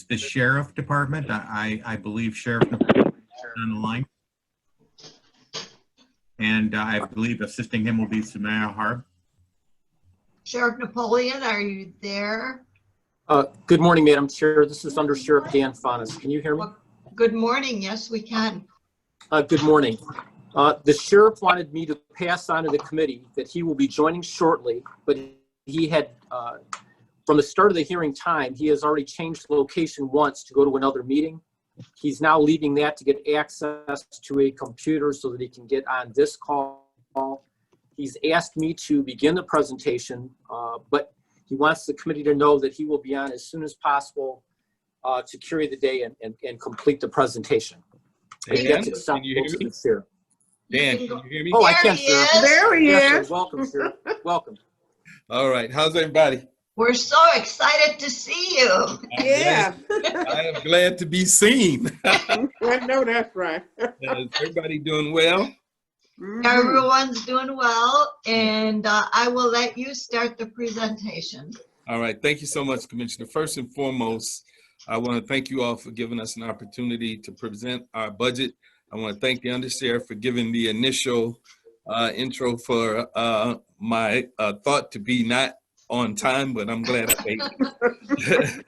is the Sheriff Department. I believe Sheriff Napoleon is on the line. And I believe assisting him will be Samara Harb. Sheriff Napoleon, are you there? Good morning, Madam Chair. This is Under Sheriff Dan Faunus. Can you hear me? Well, good morning. Yes, we can. Good morning. The sheriff wanted me to pass on to the committee that he will be joining shortly, but he had, from the start of the hearing time, he has already changed location once to go to another meeting. He's now leaving that to get access to a computer so that he can get on this call. He's asked me to begin the presentation, but he wants the committee to know that he will be on as soon as possible to carry the day and complete the presentation. Dan, That's acceptable to the chair. Dan, can you hear me? Oh, I can, sir. There he Yes, is. sir. Welcome, sir. Welcome. All right. How's everybody? We're so excited to see you. Yeah. I am glad to be seen. I know that's right. Is everybody doing well? Mhm. Everyone's doing well, and I will let you start the presentation. All right. Thank you so much, Commissioner. First and foremost, I want to thank you all for giving us an opportunity to present our budget. I want to thank the Undersheriff for giving the initial intro for my thought to be not on time, but I'm glad I made it.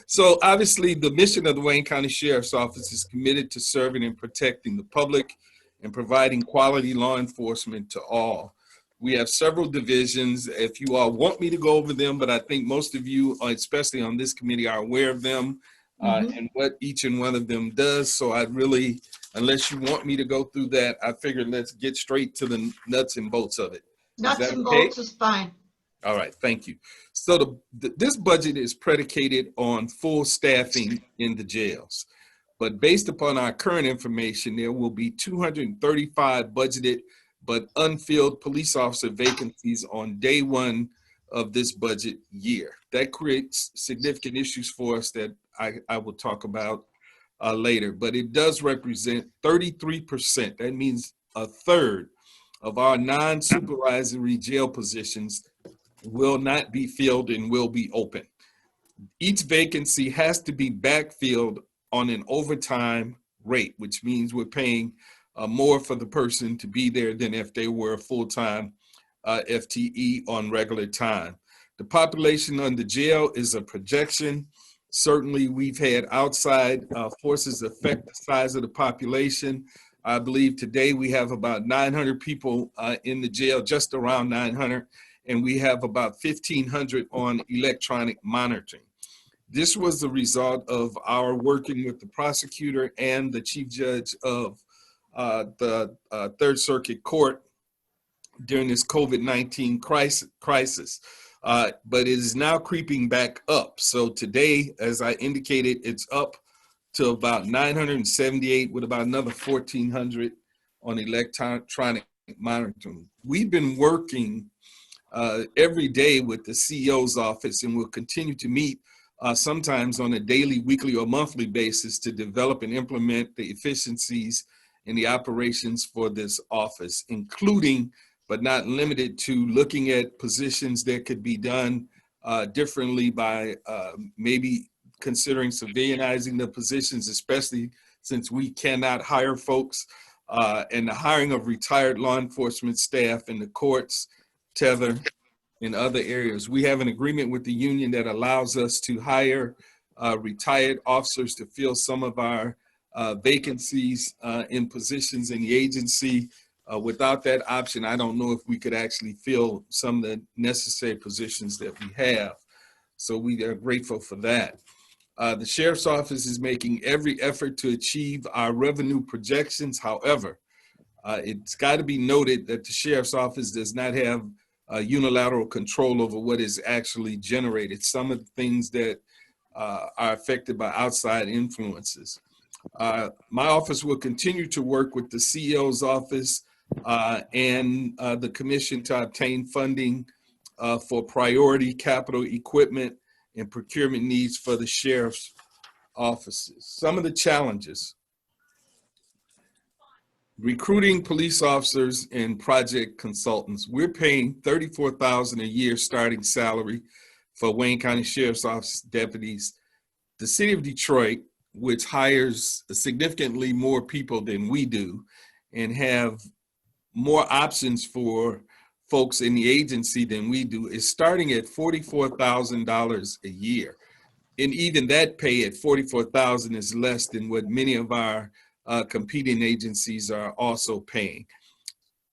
So obviously the mission of the Wayne County Sheriff's Office is committed to serving and protecting the public and providing quality law enforcement to all. We have several divisions. If you all want me to go over them, but I think most of you, especially on this committee, are aware of them and what each and one of them does. So I really, unless you want me to go through that, I figured let's get straight to the nuts and bolts of it. Nuts and bolts is fine. All right, thank you. So this budget is predicated on full staffing in the jails. But based upon our current information, there will be 235 budgeted but unfilled police officer vacancies on day one of this budget year. That creates significant issues for us that I will talk about later, but it does represent 33%. That means a third of our non-supervisory jail positions will not be filled and will be open. Each vacancy has to be backfilled on an overtime rate, which means we're paying more for the person to be there than if they were a full-time FTE on regular time. The population on the jail is a projection. Certainly we've had outside forces affect the size of the population. I believe today we have about 900 people in the jail, just around 900, and we have about 1,500 on electronic monitoring. This was the result of our working with the prosecutor and the chief judge of the Third Circuit Court during this COVID-19 crisis. But it is now creeping back up. So today, as I indicated, it's up to about 978 with about another 1,400 on electronic monitoring. We've been working every day with the CEO's office, and we'll continue to meet sometimes on a daily, weekly, or monthly basis to develop and implement the efficiencies in the operations for this office, including but not limited to looking at positions that could be done differently by maybe considering civilianizing the positions, especially since we cannot hire folks, and the hiring of retired law enforcement staff in the courts, tether, in other areas. We have an agreement with the union that allows us to hire retired officers to fill some of our vacancies in positions in the agency. Without that option, I don't know if we could actually fill some of the necessary positions that we have. So we are grateful for that. The Sheriff's Office is making every effort to achieve our revenue projections. However, it's got to be noted that the Sheriff's Office does not have unilateral control over what is actually generated. Some of the things that are affected by outside influences. My office will continue to work with the CEO's office and the commission to obtain funding for priority capital equipment and procurement needs for the sheriff's offices. Some of the challenges: recruiting police officers and project consultants. We're paying $34,000 a year starting salary for Wayne County Sheriff's Office deputies. the city of Detroit, which hires significantly more people than we do and have more options for folks in the agency than we do, is starting at $44,000 a year. And even that pay at $44,000 is less than what many of our competing agencies are also paying.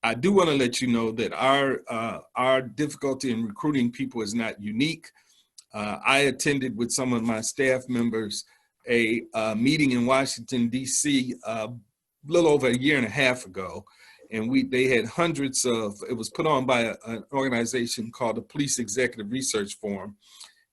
I do want to let you know that our difficulty in recruiting people is not unique. I attended with some of my staff members a meeting in Washington, D.C. A little over a year and a half ago. And they had hundreds of, it was put on by an organization called the Police Executive Research Forum.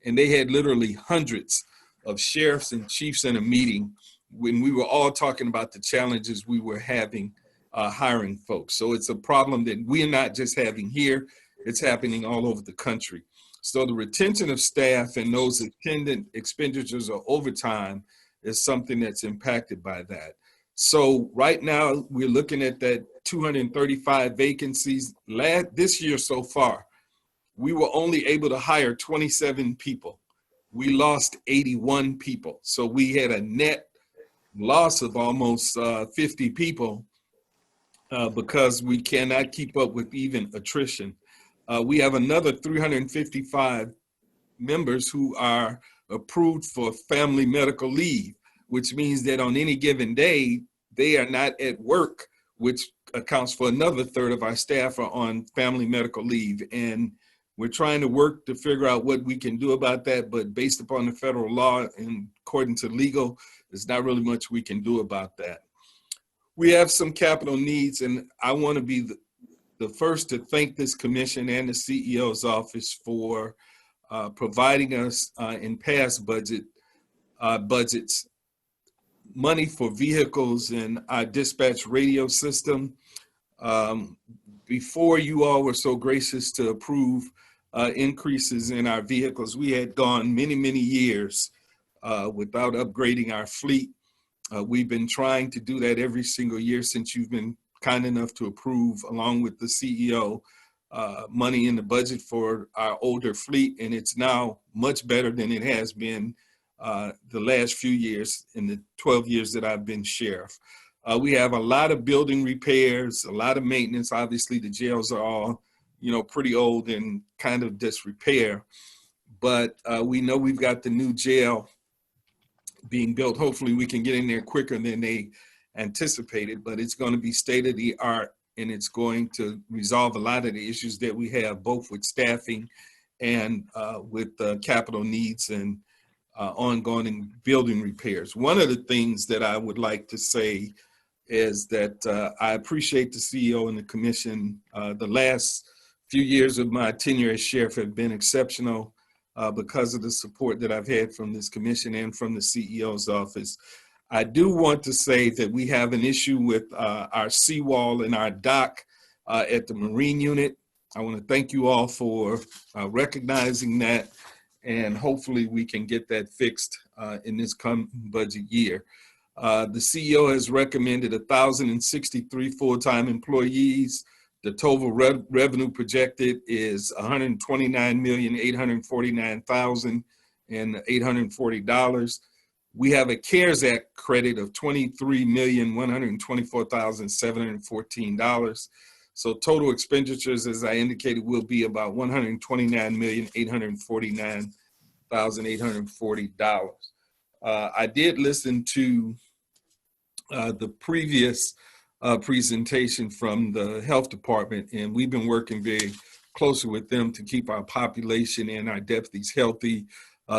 And they had literally hundreds of sheriffs and chiefs in a meeting when we were all talking about the challenges we were having hiring folks. So it's a problem that we're not just having here, it's happening all over the country. So the retention of staff and those attendant expenditures or overtime is something that's impacted by that. So right now we're looking at that 235 vacancies. This year so far, we were only able to hire 27 people. We lost 81 people. So we had a net loss of almost 50 people because we cannot keep up with even attrition. We have another 355 members who are approved for family medical leave, which means that on any given day, they are not at work, which accounts for another third of our staff are on family medical leave. And we're trying to work to figure out what we can do about that, but based upon the federal law and according to legal, there's not really much we can do about that. We have some capital needs, and I want to be the first to thank this commission and the CEO's office for providing us in past budgets money for vehicles and our dispatch radio system. Before you all were so gracious to approve increases in our vehicles, we had gone many, many years without upgrading our fleet. We've been trying to do that every single year since you've been kind enough to approve, along with the CEO, money in the budget for our older fleet, and it's now much better than it has been the last few years in the 12 years that I've been sheriff. We have a lot of building repairs, a lot of maintenance. Obviously, the jails are all, pretty old and kind of disrepair, but we know we've got the new jail being built. Hopefully, we can get in there quicker than they anticipated, but it's going to be state-of-the-art, and it's going to resolve a lot of the issues that we have, both with staffing and with capital needs and ongoing building repairs. One of the things that I would like to say is that I appreciate the CEO and the commission. The last few years of my tenure as sheriff have been exceptional because of the support that I've had from this commission and from the CEO's office. I do want to say that we have an issue with our seawall and our dock at the Marine unit. I want to thank you all for recognizing that, and hopefully we can get that fixed in this coming budget year. The CEO has recommended 1,063 full-time employees. The total revenue projected is $129,849,840. We have a CARES Act credit of $23,124,714. So total expenditures, as I indicated, will be about $129,849,840. I did listen to the previous presentation from the health department, and we've been working very closely with them to keep our population and our deputies healthy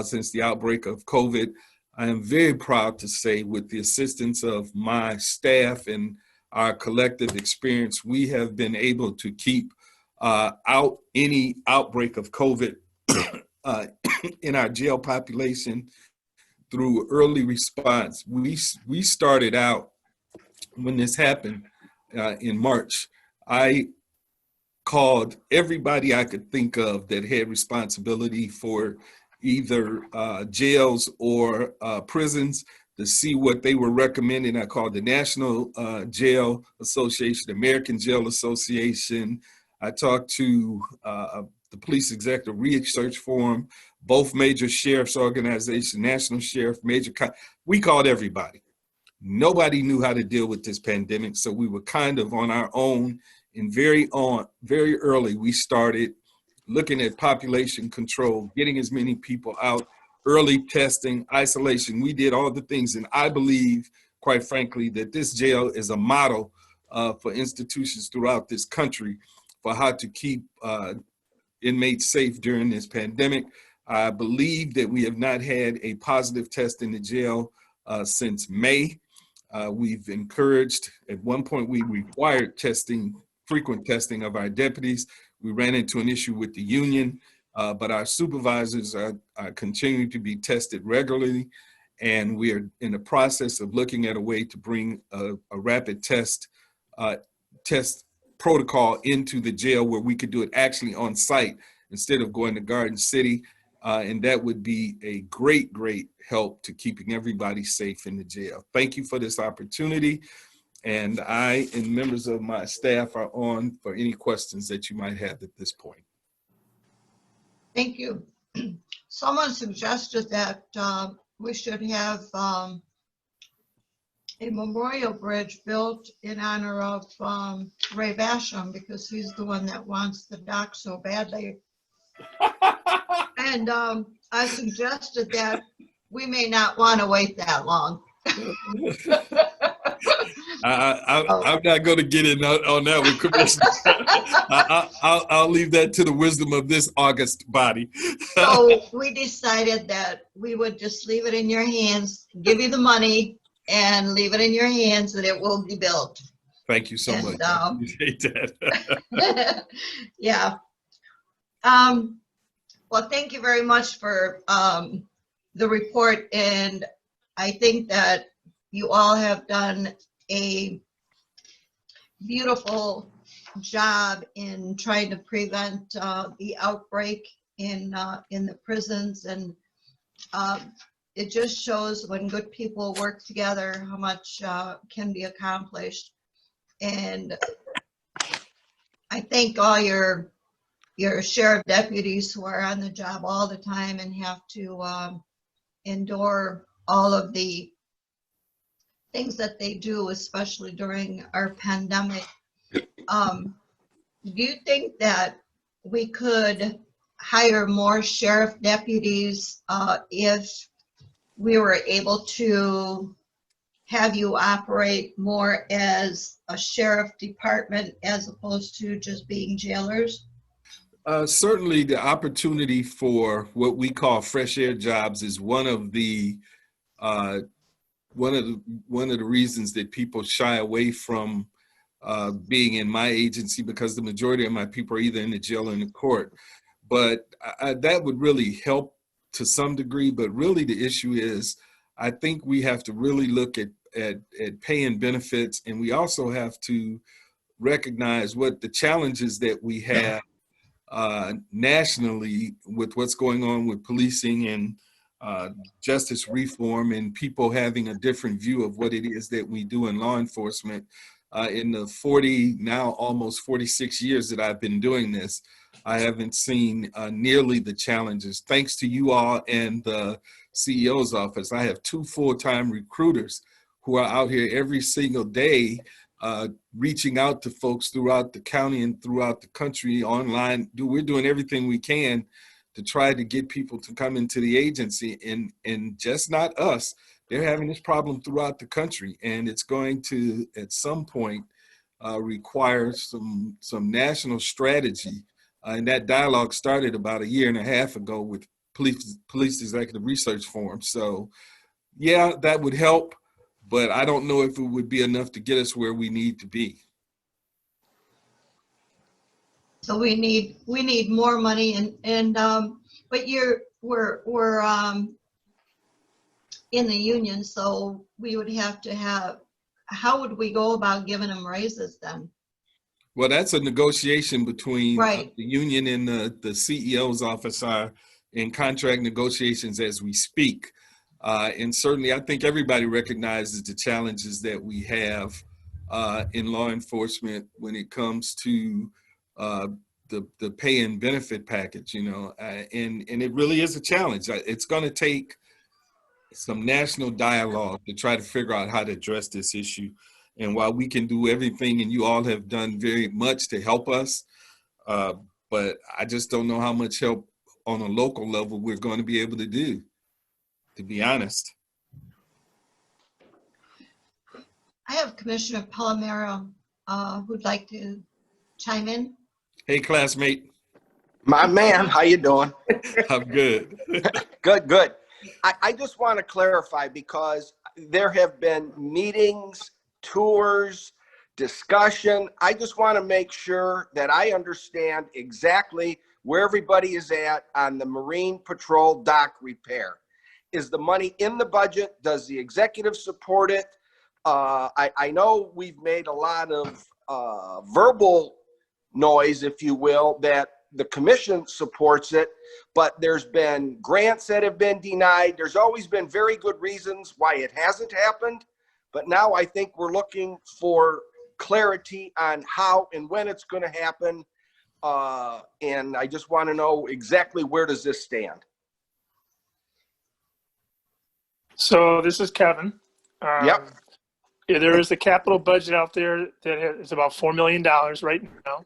since the outbreak of COVID. I am very proud to say, with the assistance of my staff and our collective experience, we have been able to keep out any outbreak of COVID in our jail population through early response. We started out when this happened in March. I called everybody I could think of that had responsibility for either jails or prisons to see what they were recommending. I called the National Jail Association, the American Jail Association. I talked to the Police Executive Research Forum, both major sheriff's organizations, national sheriff, we called everybody. Nobody knew how to deal with this pandemic, so we were kind of on our own. And very early, we started looking at population control, getting as many people out, early testing, isolation. We did all the things, and I believe, quite frankly, that this jail is a model for institutions throughout this country for how to keep inmates safe during this pandemic. I believe that we have not had a positive test in the jail since May. We've encouraged, at one point we required testing, frequent testing of our deputies. We ran into an issue with the union, but our supervisors are continuing to be tested regularly. And we are in the process of looking at a way to bring a rapid test protocol into the jail where we could do it actually on site instead of going to Garden City. And that would be a great, great help to keeping everybody safe in the jail. Thank you for this opportunity. And I and members of my staff are on for any questions that you might have at this point. Thank you. Someone suggested that we should have a memorial bridge built in honor of Ray Basham, because he's the one that wants the dock so badly. And I suggested that we may not want to wait that long. I'm not going to get in on that one, Commissioner. I'll leave that to the wisdom of this august body. So we decided that we would just leave it in your hands, give you the money, and leave it in your hands, and it will be built. Thank you so much. I appreciate that. Yeah. Well, thank you very much for the report, and I think that you all have done a beautiful job in trying to prevent the outbreak in the prisons, and it just shows when good people work together how much can be accomplished. And I thank all your sheriff deputies who are on the job all the time and have to endure all of the things that they do, especially during our pandemic. Do you think that we could hire more sheriff deputies if we were able to have you operate more as a sheriff department as opposed to just being jailers? Certainly the opportunity for what we call fresh air jobs is one of the reasons that people shy away from being in my agency, because the majority of my people are either in the jail or in the court. But that would really help to some degree. But really the issue is, I think we have to really look at pay and benefits, and we also have to recognize what the challenges that we have nationally with what's going on with policing and justice reform, and people having a different view of what it is that we do in law enforcement. In the 40, now almost 46 years that I've been doing this, I haven't seen nearly the challenges. Thanks to you all and the CEO's office, I have 2 full-time recruiters who are out here every single day reaching out to folks throughout the county and throughout the country online. We're doing everything we can to try to get people to come into the agency, and just not us. They're having this problem throughout the country, and it's going to, at some point, require some national strategy. And that dialogue started about 1.5 years ago with Police Executive Research Forum. So yeah, that would help, but I don't know if it would be enough to get us where we need to be. So we need more money, and but we're in the union, so we would have to have, how would we go about giving them raises then? Well, that's a negotiation between Right. the union and the CEO's office are in contract negotiations as we speak. And certainly I think everybody recognizes the challenges that we have in law enforcement when it comes to the pay and benefit package, you know, and it really is a challenge. It's going to take some national dialogue to try to figure out how to address this issue. And while we can do everything, and you all have done very much to help us, but I just don't know how much help on a local level we're going to be able to do, to be honest. I have Commissioner Palomero who'd like to chime in. Hey, classmate. My man, how you doing? I'm good. Good, good. I just want to clarify because there have been meetings, tours, discussion. I just want to make sure that I understand exactly where everybody is at on the Marine Patrol dock repair. Is the money in the budget? Does the executive support it? I know we've made a lot of verbal noise, if you will, that the commission supports it, but there's been grants that have been denied. There's always been very good reasons why it hasn't happened, but now I think we're looking for clarity on how and when it's going to happen, and I just want to know exactly where does this stand. So this is Kevin. Yep. Yeah, there is a capital budget out there that is about $4 million right now.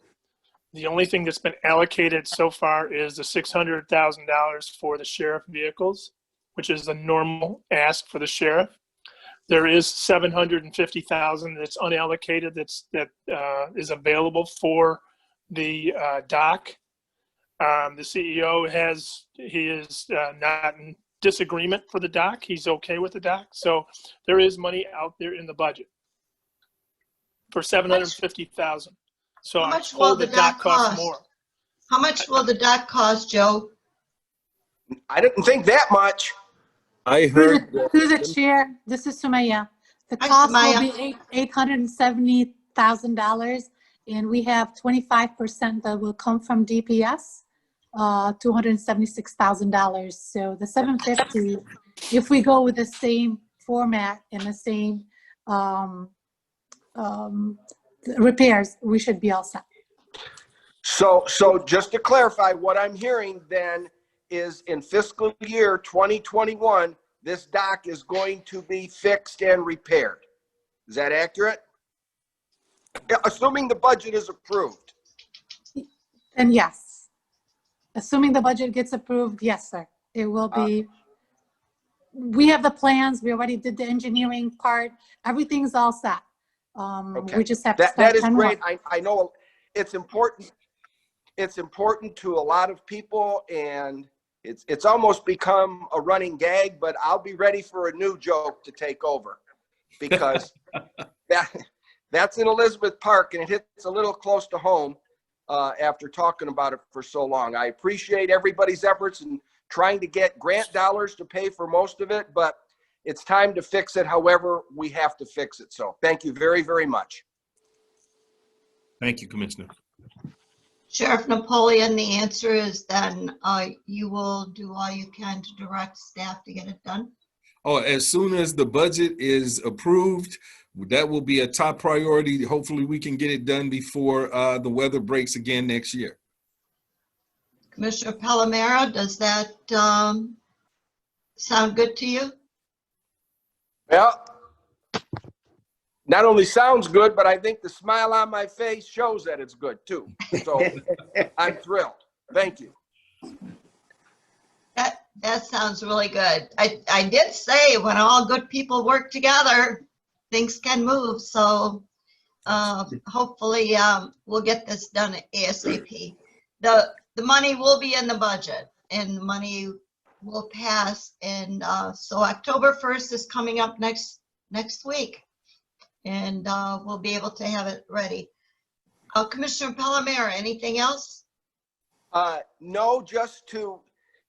The only thing that's been allocated so far is the $600,000 for the sheriff vehicles, which is the normal ask for the sheriff. There is $750,000 that's unallocated that is available for the dock. The CEO is not in disagreement for the dock. He's okay with the dock. So there is money out there in the budget for $750,000. So How I'm much will told the the dock dock costs cost? more. How much will the dock cost, Joe? I didn't think that much. I Through heard the chair, this is Sumaya. The Hi, cost will Sumaya. be $870,000, and we have 25% that will come from DPS, $276,000. So the $750, if we go with the same format and the same repairs, we should be all set. So just to clarify, what I'm hearing then is in fiscal year 2021, this dock is going to be fixed and repaired. Is that accurate? Yeah, assuming the budget is approved. And yes, assuming the budget gets approved, yes, sir. It will be. We have the plans. We already did the engineering part. Everything's all set. Okay. We just have to That start. is time great. work. I know it's important. It's important to a lot of people, and it's almost become a running gag, but I'll be ready for a new joke to take over because that's in Elizabeth Park, and it hits a little close to home after talking about it for so long. I appreciate everybody's efforts in trying to get grant dollars to pay for most of it, but it's time to fix it however we have to fix it. So thank you very, very much. Thank you, Commissioner. Sheriff Napoleon, the answer is then you will do all you can to direct staff to get it done. Oh, as soon as the budget is approved, that will be a top priority. Hopefully we can get it done before the weather breaks again next year. Commissioner Palomero, does that sound good to you? Well, not only sounds good, but I think the smile on my face shows that it's good too. So I'm thrilled. Thank you. That sounds really good. I did say when all good people work together, things can move. So hopefully we'll get this done ASAP. The money will be in the budget and the money will pass. And so October 1st is coming up next week. And we'll be able to have it ready. Commissioner Palomero, anything else? No, just to,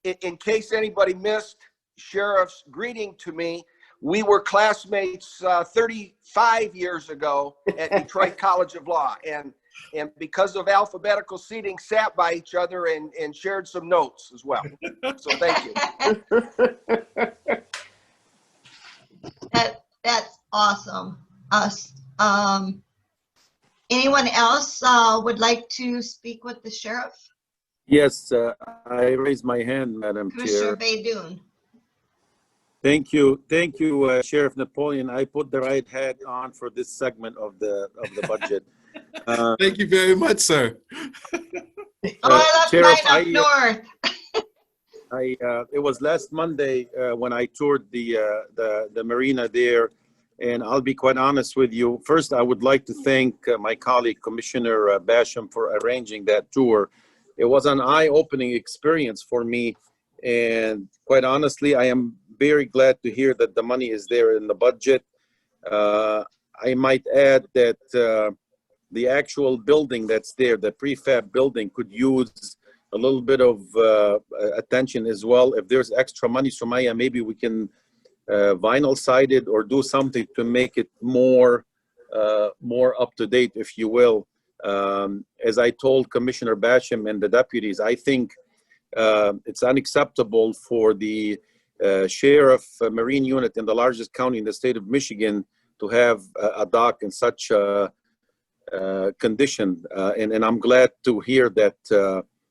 in case anybody missed Sheriff's greeting to me, we were classmates 35 years ago at Detroit College of Law. And because of alphabetical seating, sat by each other and shared some notes as well. So thank you. That's awesome. Anyone else would like to speak with the sheriff? Yes, I raise my hand, Madam Commissioner Chair. Baydoun. Thank you, Sheriff Napoleon. I put the right hat on for this segment of the budget. Thank you very much, sir. Oh, I left Sheriff, mine up north. It was last Monday when I toured the marina there, and I'll be quite honest with you. First, I would like to thank my colleague Commissioner Basham for arranging that tour. It was an eye-opening experience for me, and quite honestly, I am very glad to hear that the money is there in the budget. I might add that the actual building that's there, the prefab building, could use a little bit of attention as well. If there's extra money, Sumaya, maybe we can vinyl side it or do something to make it more up to date, if you will. As I told Commissioner Basham and the deputies, I think it's unacceptable for the sheriff marine unit in the largest county in the state of Michigan to have a dock in such a condition. And I'm glad to hear that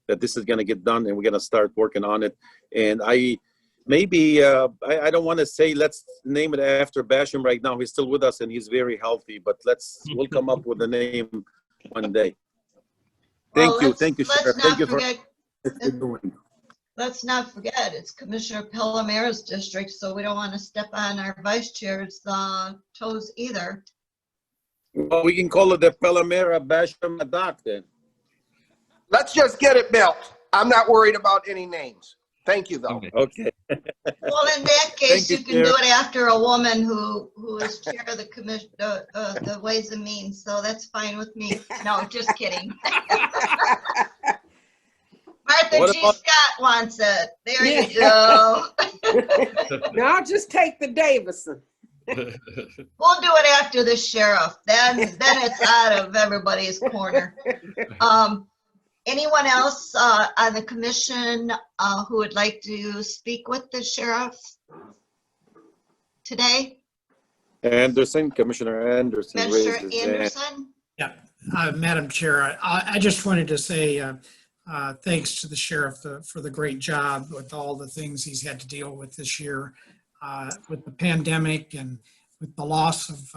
that this is going to get done and we're going to start working on it. And I don't want to say let's name it after Basham right now. He's still with us and he's very healthy, but we'll come up with a name one day. Thank you, Sheriff. Thank you for what you're doing. Let's not forget, it's Commissioner Palomera's district, so we don't want to step on our vice chair's toes either. Well, we can call it the Palomera Basham dock then. Let's just get it built. I'm not worried about any names. Thank you, though. Okay. Well, in that case, Thank you, you can do Chair. it after a woman who is chair of the commission, the Ways and Means, so that's fine with me. No, just kidding. Martha What G. about- Scott wants it. There you Yeah. go. No, I'll just take the Davison. We'll do it after the sheriff. Then it's out of everybody's corner. Anyone else on the commission who would like to speak with the sheriff today? Commissioner Anderson Commissioner raised his hand. Anderson? Madam Chair, I just wanted to say thanks to the sheriff for the great job with all the things he's had to deal with this year with the pandemic and with the loss of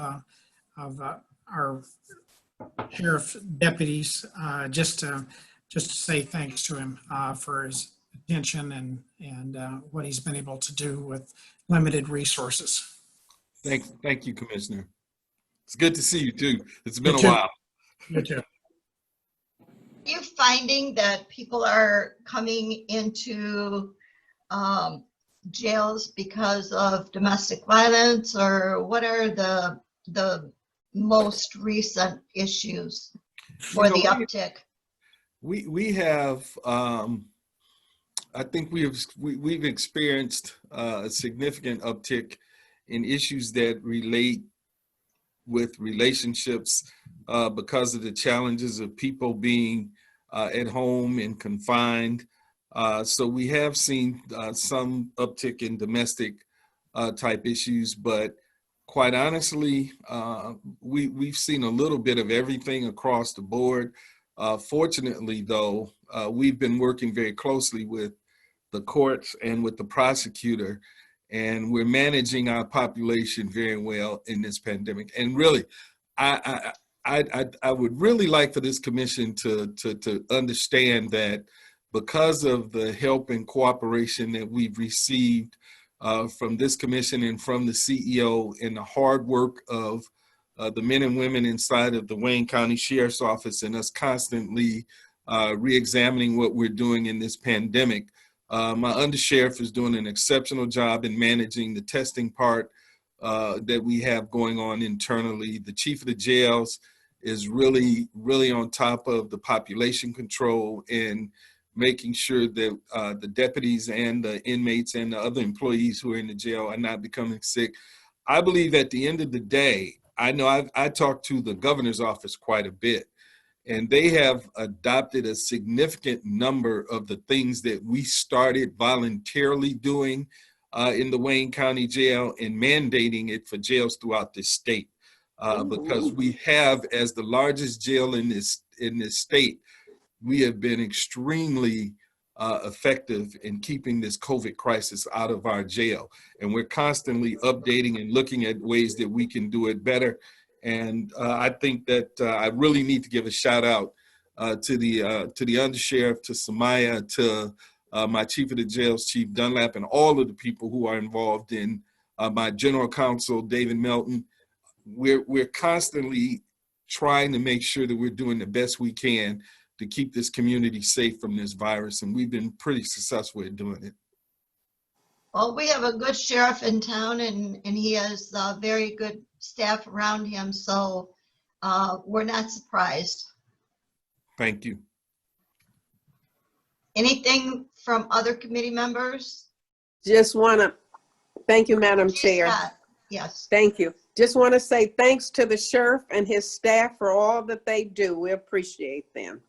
our sheriff deputies. Just to say thanks to him for his attention and what he's been able to do with limited resources. Thank you, Commissioner. It's good to see you too. It's been You a too. while. You too. Are you finding that people are coming into jails because of domestic violence, or what are the most recent issues for the uptick? We have, I think we've experienced a significant uptick in issues that relate with relationships because of the challenges of people being at home and confined. So we have seen some uptick in domestic type issues, but quite honestly, we've seen a little bit of everything across the board. Fortunately, though, we've been working very closely with the courts and with the prosecutor, and we're managing our population very well in this pandemic. And really, I would really like for this commission to understand that because of the help and cooperation that we've received from this commission and from the CEO and the hard work of the men and women inside of the Wayne County Sheriff's Office and us constantly re-examining what we're doing in this pandemic. My undersheriff is doing an exceptional job in managing the testing part that we have going on internally. The chief of the jails is really on top of the population control and making sure that the deputies and the inmates and the other employees who are in the jail are not becoming sick. I believe at the end of the day, I know I talked to the governor's office quite a bit, and they have adopted a significant number of the things that we started voluntarily doing in the Wayne County Jail and mandating it for jails throughout the state. because we have, as the largest jail in this state, we have been extremely effective in keeping this COVID crisis out of our jail. And we're constantly updating and looking at ways that we can do it better. And I think that I really need to give a shout out to the undersheriff, to Samaya, to my chief of the jails, Chief Dunlap, and all of the people who are involved in my general counsel, David Melton. We're constantly trying to make sure that we're doing the best we can to keep this community safe from this virus, and we've been pretty successful at doing it. Well, we have a good sheriff in town, and he has very good staff around him, so we're not surprised. Thank you. Anything from other committee members? Just want to, thank you, Madam Chair. Yes. Thank you. Just want to say thanks to the sheriff and his staff for all that they do. We appreciate them.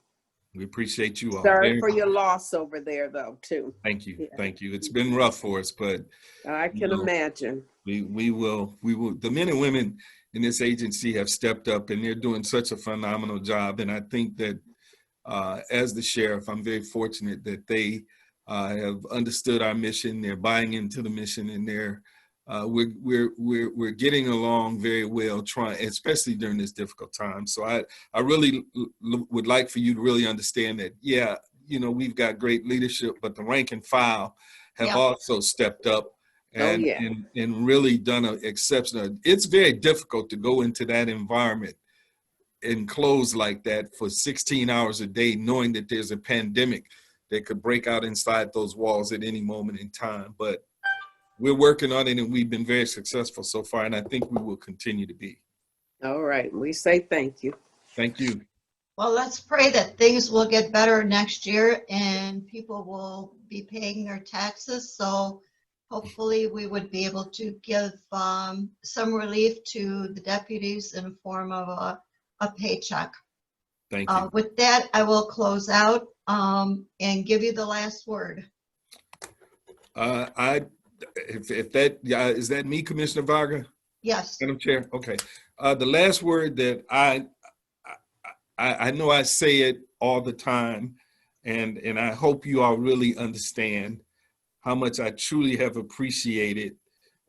We appreciate you all. Sorry for your loss over there, though, too. Thank you. Yeah. Thank you. It's been rough for us, but I can imagine. we will, the men and women in this agency have stepped up, and they're doing such a phenomenal job. And I think that as the sheriff, I'm very fortunate that they have understood our mission. They're buying into the mission, and we're getting along very well, especially during this difficult time. So I really would like for you to really understand that, yeah, you know, we've got great leadership, but the rank and file have also stepped up and really done an exceptional. It's very difficult to go into that environment enclosed like that for 16 hours a day, knowing that there's a pandemic that could break out inside those walls at any moment in time. But we're working on it, and we've been very successful so far, and I think we will continue to be. All right. We say thank you. Thank you. Well, let's pray that things will get better next year and people will be paying their taxes. So hopefully we would be able to give some relief to the deputies in the form of a paycheck. Thank you. With that, I will close out and give you the last word. If that, is that me, Commissioner Varga? Yes. Madam Chair, okay. The last word that I know I say it all the time, and I hope you all really understand how much I truly have appreciated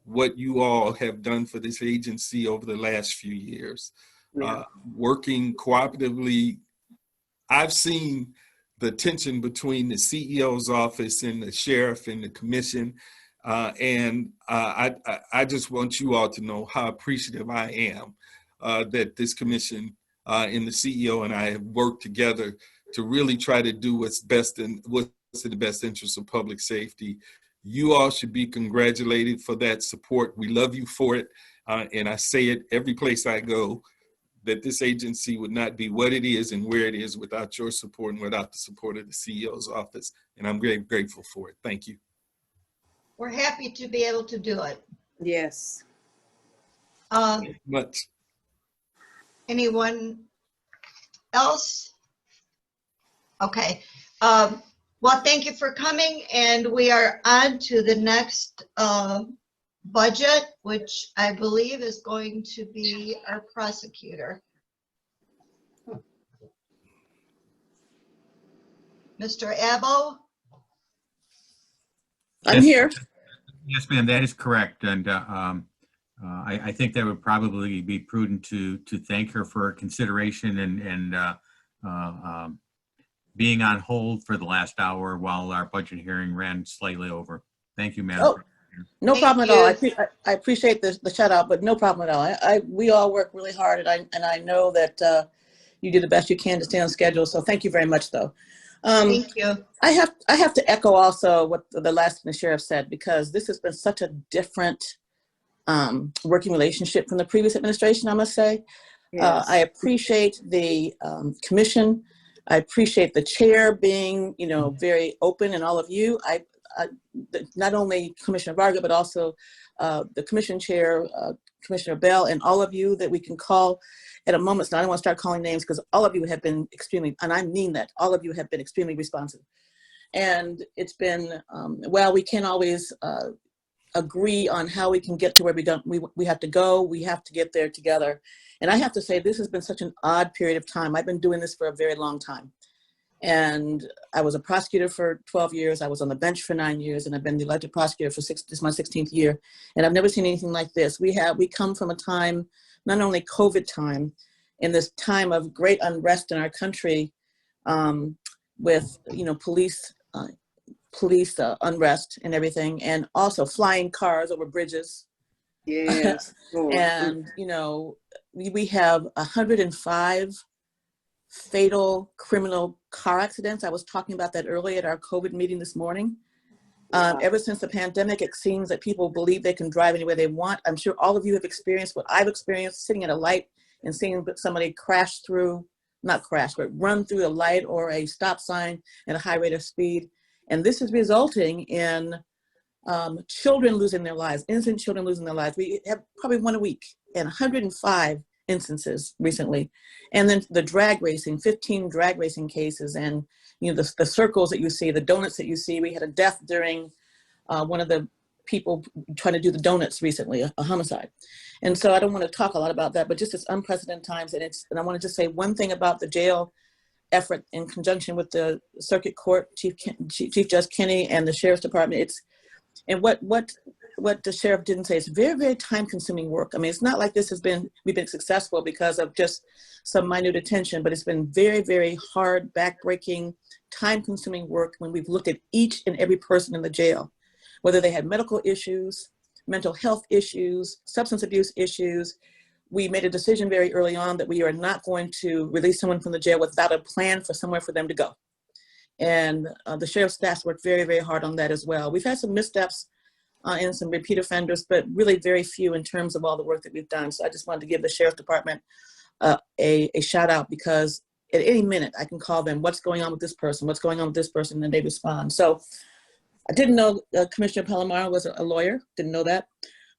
what you all have done for this agency over the last few years. Working cooperatively, I've seen the tension between the CEO's office and the sheriff and the commission. And I just want you all to know how appreciative I am that this commission and the CEO and I have worked together to really try to do what's best in the best interest of public safety. You all should be congratulated for that support. We love you for it. And I say it every place I go, that this agency would not be what it is and where it is without your support and without the support of the CEO's office. And I'm very grateful for it. Thank you. We're happy to be able to do it. Yes. Much. Anyone else? Okay. Well, thank you for coming, and we are on to the next budget, which I believe is going to be our prosecutor. Mr. Abbo? I'm here. Yes, ma'am, that is correct. And I think that would probably be prudent to thank her for her consideration and being on hold for the last hour while our budget hearing ran slightly over. Thank you, Madam. Oh, no Thank problem at all. you. I appreciate the shout out, but no problem at all. We all work really hard, and I know that you do the best you can to stay on schedule. So thank you very much, though. Thank you. I have to echo also what the last thing the sheriff said, because this has been such a different working relationship from the previous administration, I must say. Yes. I appreciate the commission. I appreciate the chair being, very open, and all of you. Not only Commissioner Varga, but also the commission chair, Commissioner Bell, and all of you that we can call at a moment's notice. I don't want to start calling names because all of you have been extremely, and I mean that, all of you have been extremely responsive. And it's been, while we can't always agree on how we can get to where we have to go. We have to get there together. And I have to say, this has been such an odd period of time. I've been doing this for a very long time. And I was a prosecutor for 12 years. I was on the bench for 9 years, and I've been the elected prosecutor for this is my 16th year. And I've never seen anything like this. We come from a time, not only COVID time, in this time of great unrest in our country, with, you know, police unrest and everything, and also flying cars over bridges. Yes. And, you know, we have 105 fatal criminal car accidents. I was talking about that earlier at our COVID meeting this morning. Ever since the pandemic, it seems that people believe they can drive anywhere they want. I'm sure all of you have experienced what I've experienced, sitting at a light and seeing somebody crash through, not crash, but run through a light or a stop sign at a high rate of speed. And this is resulting in children losing their lives, innocent children losing their lives. We have probably one a week, and 105 instances recently. And then the drag racing, 15 drag racing cases, and, you know, the circles that you see, the donuts that you see. We had a death during one of the people trying to do the donuts recently, a homicide. And so I don't want to talk a lot about that, but just it's unprecedented times. And I want to just say one thing about the jail effort in conjunction with the Circuit Court, Chief Judge Kenny, and the Sheriff's Department. And what the sheriff didn't say, it's very, very time-consuming work. I mean, it's not like we've been successful because of just some minute attention, but it's been very, very hard, back-breaking, time-consuming work when we've looked at each and every person in the jail, whether they had medical issues, mental health issues, substance abuse issues. We made a decision very early on that we are not going to release someone from the jail without a plan for somewhere for them to go. And the sheriff's staff worked very, very hard on that as well. We've had some missteps and some repeat offenders, but really very few in terms of all the work that we've done. So I just wanted to give the Sheriff's Department a shout out, because at any minute I can call them, what's going on with this person? What's going on with this person? And they respond. So I didn't know Commissioner Palomar was a lawyer. Didn't know that.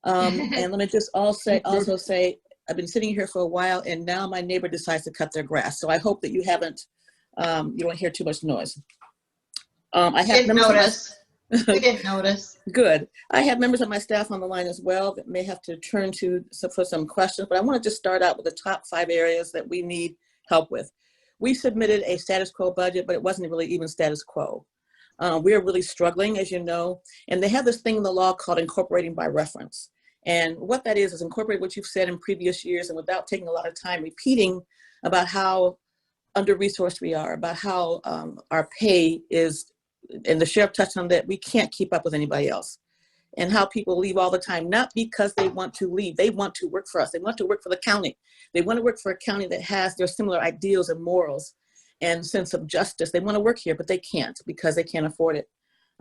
And let me just also say, I've been sitting here for a while, and now my neighbor decides to cut their grass. So I hope that you don't hear too much noise. I have Didn't notice. We didn't notice. Good. I have members of my staff on the line as well that may have to turn to for some questions, but I want to just start out with the top 5 areas that we need help with. We submitted a status quo budget, but it wasn't really even status quo. We're really struggling, as you know, and they have this thing in the law called incorporating by reference. And what that is incorporate what you've said in previous years, and without taking a lot of time repeating about how under-resourced we are, about how our pay is, and the sheriff touched on that, we can't keep up with anybody else, and how people leave all the time, not because they want to leave, they want to work for us, they want to work for the county. They want to work for a county that has their similar ideals and morals and sense of justice. They want to work here, but they can't because they can't afford it.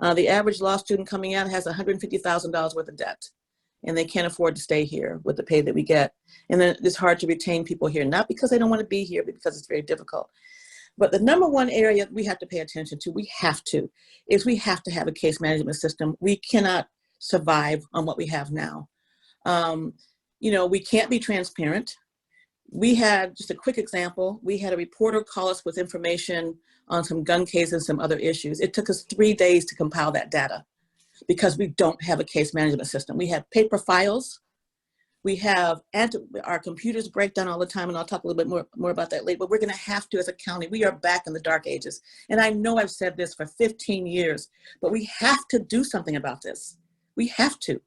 The average law student coming out has $150,000 worth of debt, and they can't afford to stay here with the pay that we get. And then it's hard to retain people here, not because they don't want to be here, but because it's very difficult. But the number one area we have to pay attention to, we have to have a case management system. We cannot survive on what we have now. You know, we can't be transparent. We had, just a quick example, we had a reporter call us with information on some gun cases and some other issues. It took us 3 days to compile that data because we don't have a case management system. We have paper files. We have, our computers break down all the time, and I'll talk a little bit more about that later, but we're gonna have to, as a county, we are back in the dark ages. And I know I've said this for 15 years, but we have to do something about this. We have to.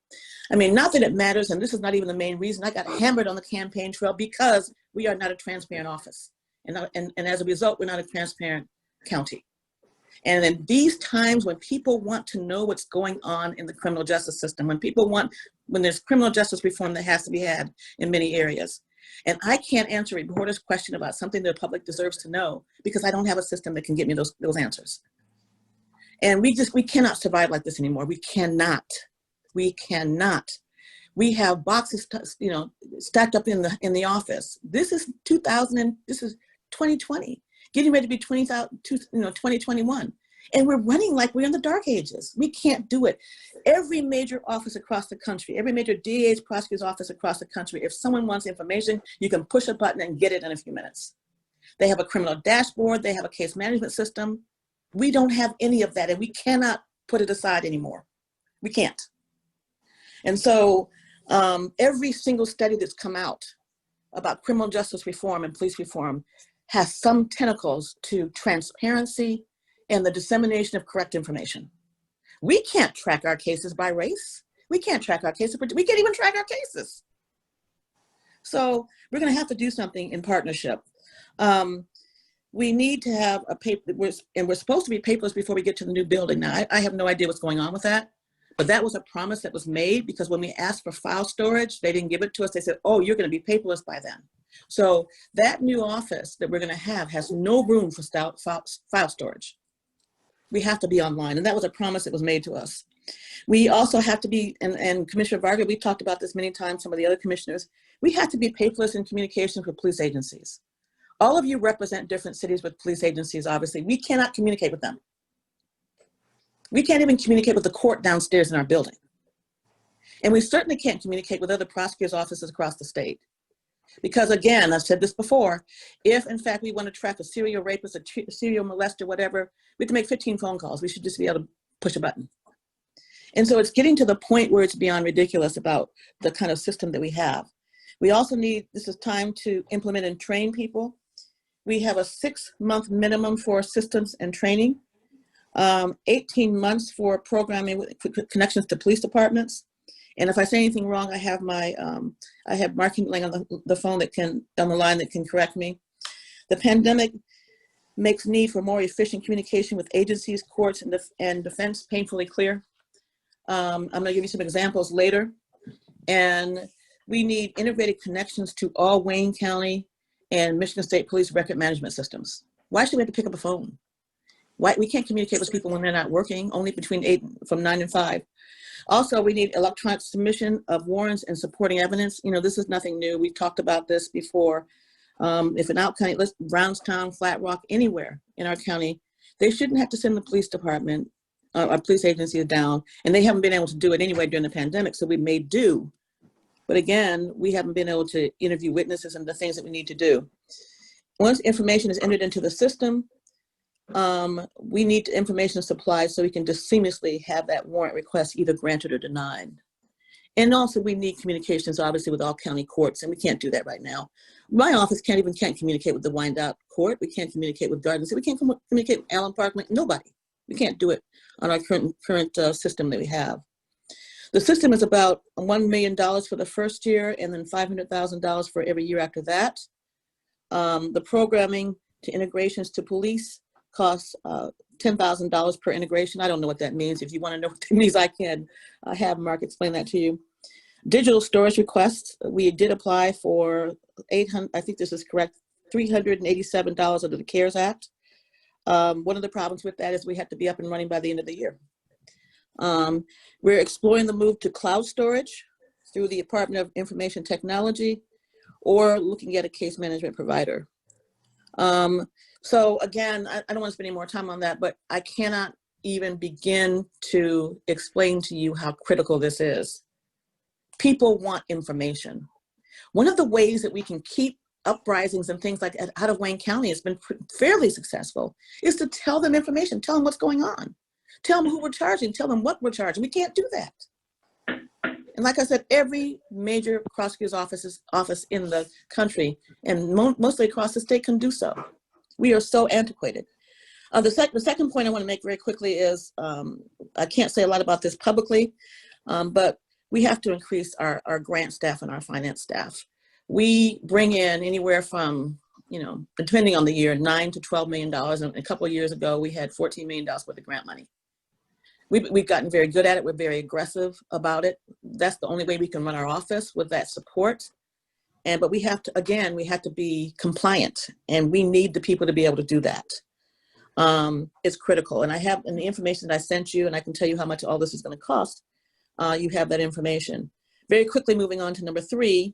I mean, not that it matters, and this is not even the main reason. I got hammered on the campaign trail because we are not a transparent office. And as a result, we're not a transparent county. And in these times when people want to know what's going on in the criminal justice system, when there's criminal justice reform that has to be had in many areas, and I can't answer a reporter's question about something the public deserves to know because I don't have a system that can get me those answers. And we cannot survive like this anymore. We cannot. We cannot. We have boxes, stacked up in the office. This is 2020, getting ready to be 2021. And we're running like we're in the dark ages. We can't do it. Every major office across the country, every major DA's prosecutor's office across the country, if someone wants information, you can push a button and get it in a few minutes. They have a criminal dashboard. They have a case management system. We don't have any of that, and we cannot put it aside anymore. We can't. And so every single study that's come out about criminal justice reform and police reform has some tentacles to transparency and the dissemination of correct information. We can't track our cases by race. We can't track our cases. We can't even track our cases. So we're going to have to do something in partnership. We need to have a paper, and we're supposed to be paperless before we get to the new building. Now, I have no idea what's going on with that, but that was a promise that was made, because when we asked for file storage, they didn't give it to us. They said, oh, you're going to be paperless by then. So that new office that we're going to have has no room for file storage. We have to be online, and that was a promise that was made to us. We also have to be, and Commissioner Varga, we've talked about this many times, some of the other commissioners, we have to be paperless in communications with police agencies. All of you represent different cities with police agencies, obviously. We cannot communicate with them. We can't even communicate with the court downstairs in our building. And we certainly can't communicate with other prosecutors' offices across the state. Because again, I've said this before, if in fact we want to track a serial rapist, a serial molester, whatever, we have to make 15 phone calls. We should just be able to push a button. And so it's getting to the point where it's beyond ridiculous about the kind of system that we have. We also need, this is time to implement and train people. We have a 6-month minimum for systems and training, 18 months for programming with connections to police departments. And if I say anything wrong, I have my, I have Mark Lang on the phone that can, on the line that can correct me. The pandemic makes need for more efficient communication with agencies, courts, and defense painfully clear. I'm gonna give you some examples later. And we need integrated connections to all Wayne County and Michigan State Police record management systems. Why should we have to pick up a phone? Why we can't communicate with people when they're not working, only from 9 and 5. Also, we need electronic submission of warrants and supporting evidence. You know, this is nothing new. We've talked about this before. If an out county, Brownstown, Flat Rock, anywhere in our county, they shouldn't have to send the police department, our police agency down, and they haven't been able to do it anyway during the pandemic, so we may do. But again, we haven't been able to interview witnesses and the things that we need to do. Once information is entered into the system, we need information supplied so we can just seamlessly have that warrant request either granted or denied. And also we need communications, obviously, with all county courts, and we can't do that right now. My office can't communicate with the Wyandotte Court. We can't communicate with Garden City. We can't communicate with Allen Park, nobody. We can't do it on our current system that we have. The system is about $1 million for the first year and then $500,000 for every year after that. The programming to integrations to police costs $10,000 per integration. I don't know what that means. If you want to know what that means, I can have Mark explain that to you. Digital storage requests, we did apply for $800, I think this is correct, $387 under the CARES Act. One of the problems with that is we have to be up and running by the end of the year. We're exploring the move to cloud storage through the Department of Information Technology or looking at a case management provider. So again, I don't want to spend any more time on that, but I cannot even begin to explain to you how critical this is. People want information. One of the ways that we can keep uprisings and things like that out of Wayne County has been fairly successful is to tell them information, tell them what's going on, tell them who we're charging, tell them what we're charging. We can't do that. And like I said, every major prosecutor's office in the country and mostly across the state can do so. We are so antiquated. The second point I want to make very quickly is, I can't say a lot about this publicly, but we have to increase our grant staff and our finance staff. We bring in anywhere from, you know, depending on the year, $9 to $12 million. And a couple of years ago, we had $14 million worth of grant money. We've gotten very good at it. We're very aggressive about it. That's the only way we can run our office, with that support. But we have to, again, we have to be compliant, and we need the people to be able to do that. It's critical. And I have, in the information that I sent you, and I can tell you how much all this is going to cost, you have that information. Very quickly, moving on to number 3,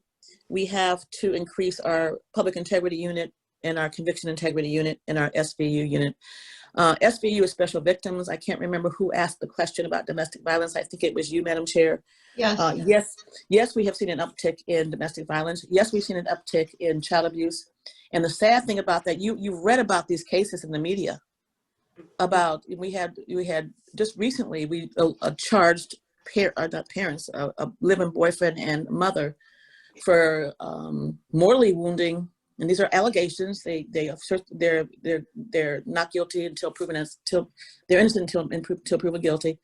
we have to increase our public integrity unit and our conviction integrity unit and our SVU unit. SVU is special victims. I can't remember who asked the question about domestic violence. I think it was you, Madam Chair. Yes. Yes, we have seen an uptick in domestic violence. Yes, we've seen an uptick in child abuse. And the sad thing about that, you've read about these cases in the media. About we had just recently we charged not parents, a living boyfriend and mother for mortally wounding. And these are allegations. They're not guilty until they're innocent until proven guilty.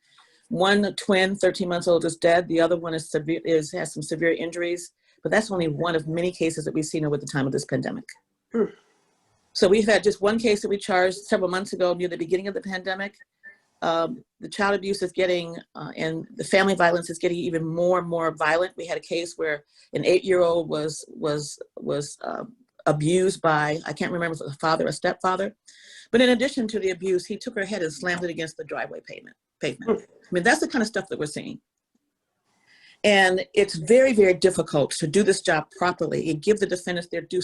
One twin, 13 months old, is dead. The other one has some severe injuries. But that's only one of many cases that we've seen over the time of this pandemic. So we've had just one case that we charged several months ago near the beginning of the pandemic. The child abuse is getting, and the family violence is getting even more and more violent. We had a case where an 8-year-old was abused by, I can't remember if it was a father or stepfather. But in addition to the abuse, he took her head and slammed it against the driveway pavement. I mean, that's the kind of stuff that we're seeing. And it's very, very difficult to do this job properly and give the defendants their due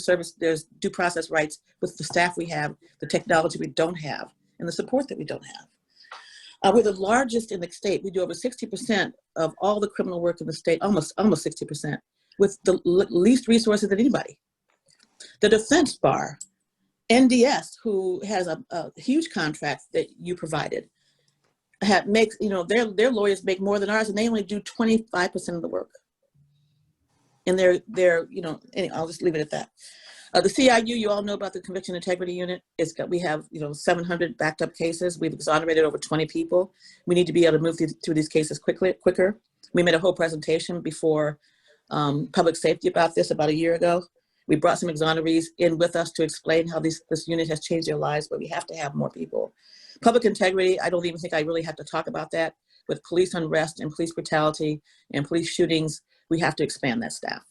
process rights with the staff we have, the technology we don't have, and the support that we don't have. We're the largest in the state. We do over 60% of all the criminal work in the state, almost 60%, with the least resources than anybody. The defense bar, NDS, who has a huge contract that you provided, makes, their lawyers make more than ours, and they only do 25% of the work. And anyway, I'll just leave it at that. The CIU, you all know about the Conviction Integrity Unit. We have 700 backed up cases. We've exonerated over 20 people. We need to be able to move through these cases quicker. We made a whole presentation before public safety about this about a year ago. We brought some exonerees in with us to explain how this unit has changed their lives, but we have to have more people. Public integrity, I don't even think I really have to talk about that. With police unrest and police brutality and police shootings, we have to expand that staff.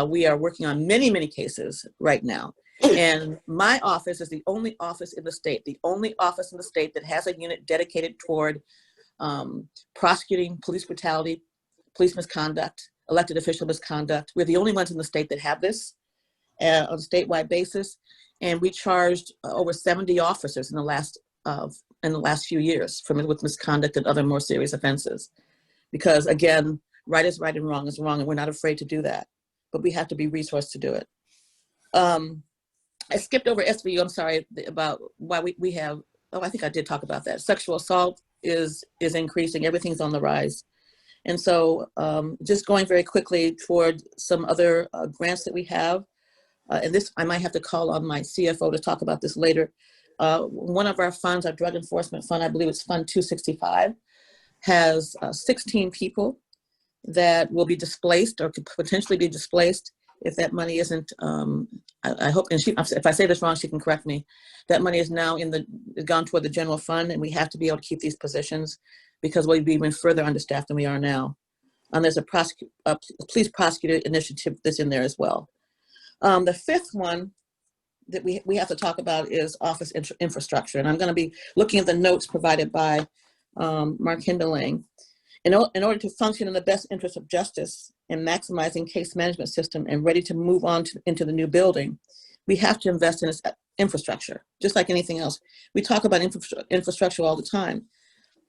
We are working on many, many cases right now. And my office is the only office in the state that has a unit dedicated toward prosecuting police brutality, police misconduct, elected official misconduct. We're the only ones in the state that have this on a statewide basis. And we charged over 70 officers in the last few years with misconduct and other more serious offenses. Because again, right is right and wrong is wrong, and we're not afraid to do that. But we have to be resourced to do it. I skipped over SVU, I'm sorry, about why we have, I think I did talk about that. Sexual assault is increasing, everything's on the rise. And so just going very quickly toward some other grants that we have, and this, I might have to call on my CFO to talk about this later. One of our funds, our drug enforcement fund, I believe it's Fund 265, has 16 people that will be displaced or could potentially be displaced if that money isn't, I hope, and if I say this wrong, she can correct me. That money is now gone toward the general fund, and we have to be able to keep these positions because we'll be even further understaffed than we are now. And there's a police prosecutor initiative that's in there as well. The fifth one that we have to talk about is office infrastructure. And I'm going to be looking at the notes provided by Mark Hindelang. In order to function in the best interest of justice and maximizing case management system and ready to move on into the new building, we have to invest in its infrastructure, just like anything else. We talk about infrastructure all the time.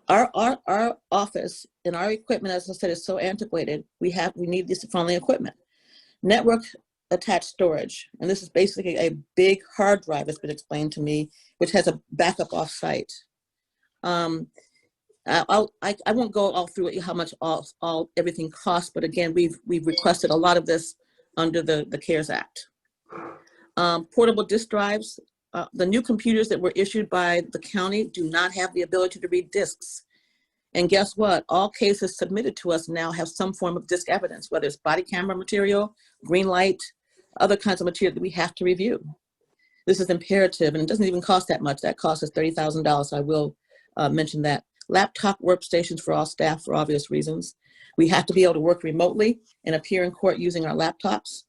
Our office and our equipment, as I said, is so antiquated. We need this friendly equipment. Network attached storage, and this is basically a big hard drive that's been explained to me, which has a backup off-site. I won't go all through it, how much everything costs, but again, we've requested a lot of this under the CARES Act. Portable disk drives. The new computers that were issued by the county do not have the ability to read disks. And guess what? All cases submitted to us now have some form of disk evidence, whether it's body camera material, green light, other kinds of material that we have to review. This is imperative, and it doesn't even cost that much. That cost us $30,000, so I will mention that. Laptop workstations for all staff for obvious reasons. We have to be able to work remotely and appear in court using our laptops.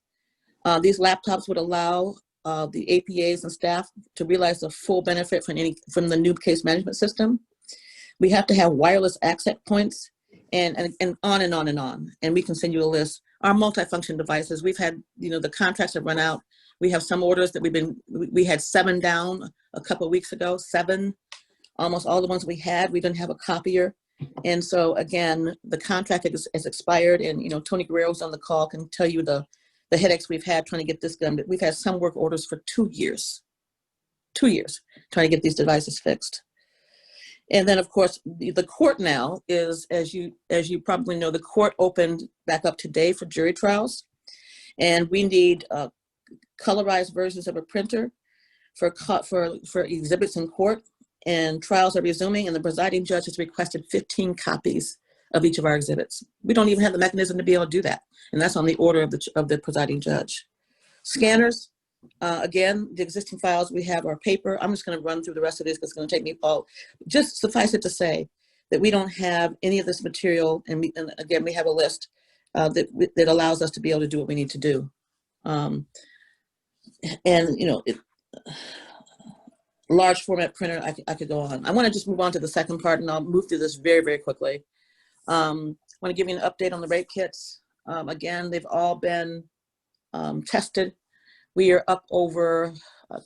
These laptops would allow the APAs and staff to realize the full benefit from the new case management system. We have to have wireless access points and on and on and on. And we can send you a list. Our multifunction devices, we've had, the contracts have run out. We have some orders that we had 7 down a couple of weeks ago, 7. Almost all the ones we had, we didn't have a copier. And so again, the contract has expired, and Tony Guerrero's on the call, can tell you the headaches we've had trying to get this done. We've had some work orders for 2 years trying to get these devices fixed. And then, of course, the court now is, as you probably know, the court opened back up today for jury trials. And we need colorized versions of a printer for exhibits in court. And trials are resuming, and the presiding judge has requested 15 copies of each of our exhibits. We don't even have the mechanism to be able to do that. And that's on the order of the presiding judge. Scanners, again, the existing files we have are paper. I'm just going to run through the rest of this because it's going to take me all. Just suffice it to say that we don't have any of this material, and again, we have a list that allows us to be able to do what we need to do. And you know, large format printer, I could go on. I want to just move on to the second part, and I'll move through this very, very quickly. I want to give you an update on the rape kits. Again, they've all been tested. We are up over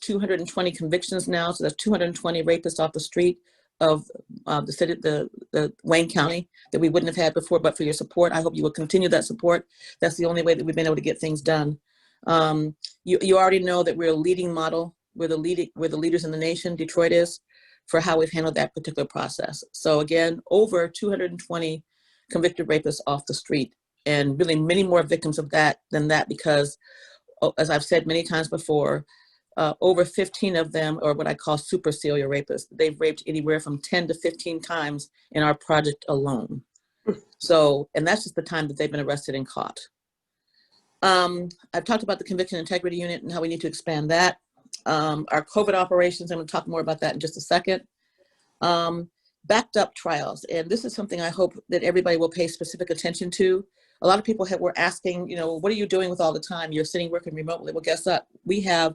220 convictions now, so that's 220 rapists off the street of the city, the Wayne County, that we wouldn't have had before, but for your support. I hope you will continue that support. That's the only way that we've been able to get things done. You already know that we're a leading model. We're the leaders in the nation, Detroit is, for how we've handled that particular process. So again, over 220 convicted rapists off the street, and really many more victims of that than that, because as I've said many times before, over 15 of them are what I call super serial rapists. They've raped anywhere from 10 to 15 times in our project alone. So, and that's just the time that they've been arrested and caught. I've talked about the Conviction Integrity Unit and how we need to expand that. Our COVID operations, I'm going to talk more about that in just a second. Backed up trials, and this is something I hope that everybody will pay specific attention to. A lot of people were asking, you know, what are you doing with all the time? You're sitting working remotely. Well, guess what? We have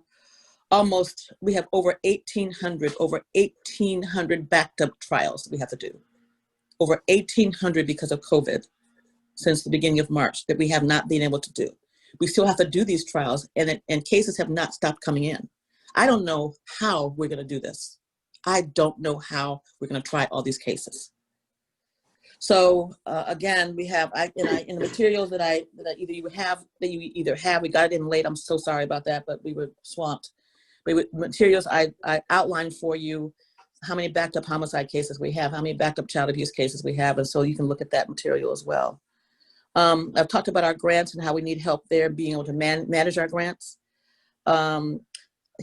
over 1,800 backed up trials that we have to do. Over 1,800 because of COVID since the beginning of March that we have not been able to do. We still have to do these trials, and cases have not stopped coming in. I don't know how we're going to do this. I don't know how we're going to try all these cases. So again, we have in the materials that you either have, we got it in late. I'm so sorry about that, but we were swamped. Materials I outlined for you how many backed up homicide cases we have, how many backed up child abuse cases we have, and so you can look at that material as well. I've talked about our grants and how we need help there, being able to manage our grants.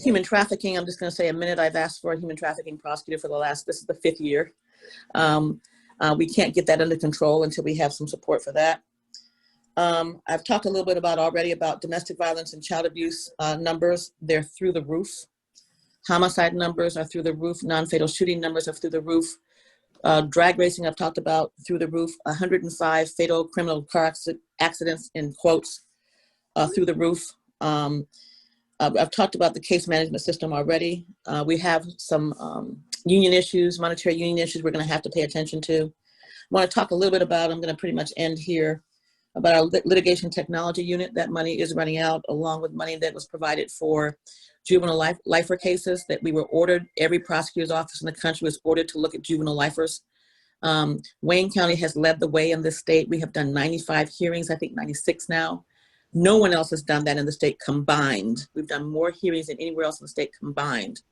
Human trafficking, I'm just going to say a minute. I've asked for a human trafficking prosecutor for this is the 5th year. We can't get that under control until we have some support for that. I've talked a little bit already about domestic violence and child abuse numbers. They're through the roof. Homicide numbers are through the roof. Non-fatal shooting numbers are through the roof. Drag racing, I've talked about, through the roof. 105 fatal criminal car accidents, in quotes, through the roof. I've talked about the case management system already. We have some union issues, monetary union issues we're going to have to pay attention to. I want to talk a little bit about, I'm going to pretty much end here, about our litigation technology unit. That money is running out, along with money that was provided for juvenile lifer cases that we were ordered. Every prosecutor's office in the country was ordered to look at juvenile lifers. Wayne County has led the way in this state. We have done 95 hearings, I think 96 now. No one else has done that in the state combined. We've done more hearings than anywhere else in the state combined.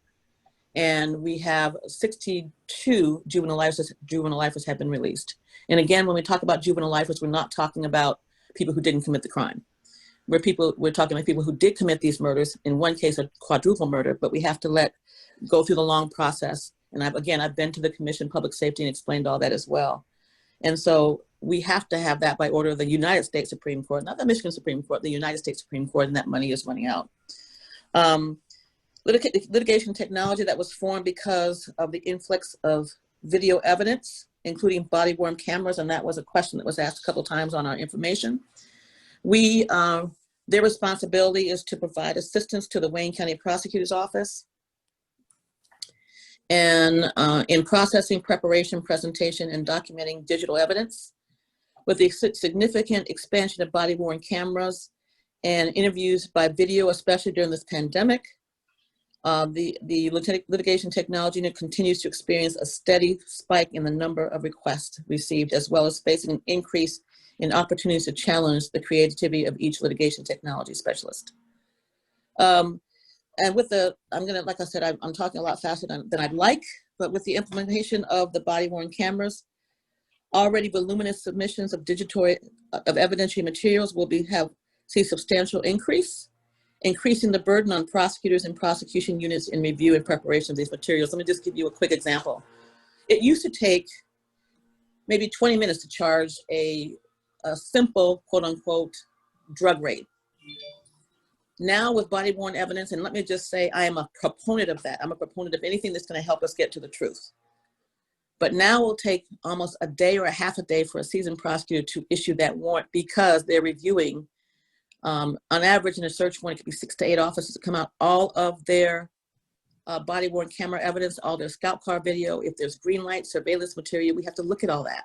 And we have 62 juvenile lifers have been released. And again, when we talk about juvenile lifers, we're not talking about people who didn't commit the crime. We're talking about people who did commit these murders, in one case a quadruple murder, but we have to go through the long process. And I've been to the Commission on Public Safety and explained all that as well. And so we have to have that by order of the United States Supreme Court, not the Michigan Supreme Court, the United States Supreme Court, and that money is running out. Litigation technology that was formed because of the influx of video evidence, including body-worn cameras, and that was a question that was asked a couple times on our information. Their responsibility is to provide assistance to the Wayne County Prosecutor's Office and in processing, preparation, presentation, and documenting digital evidence. With the significant expansion of body-worn cameras and interviews by video, especially during this pandemic, the litigation technology unit continues to experience a steady spike in the number of requests received, as well as facing an increase in opportunities to challenge the creativity of each litigation technology specialist. And with like I said, I'm talking a lot faster than I'd like, but with the implementation of the body-worn cameras, already voluminous submissions of evidentiary materials will see substantial increase, increasing the burden on prosecutors and prosecution units in review and preparation of these materials. Let me just give you a quick example. It used to take maybe 20 minutes to charge a simple, quote unquote, drug raid. Now with body-worn evidence, and let me just say, I am a proponent of that. I'm a proponent of anything that's going to help us get to the truth. But now it will take almost a day or a half a day for a seasoned prosecutor to issue that warrant because they're reviewing, on average in a search warrant, it could be 6 to 8 officers to come out all of their body-worn camera evidence, all their scout car video. If there's green light surveillance material, we have to look at all that.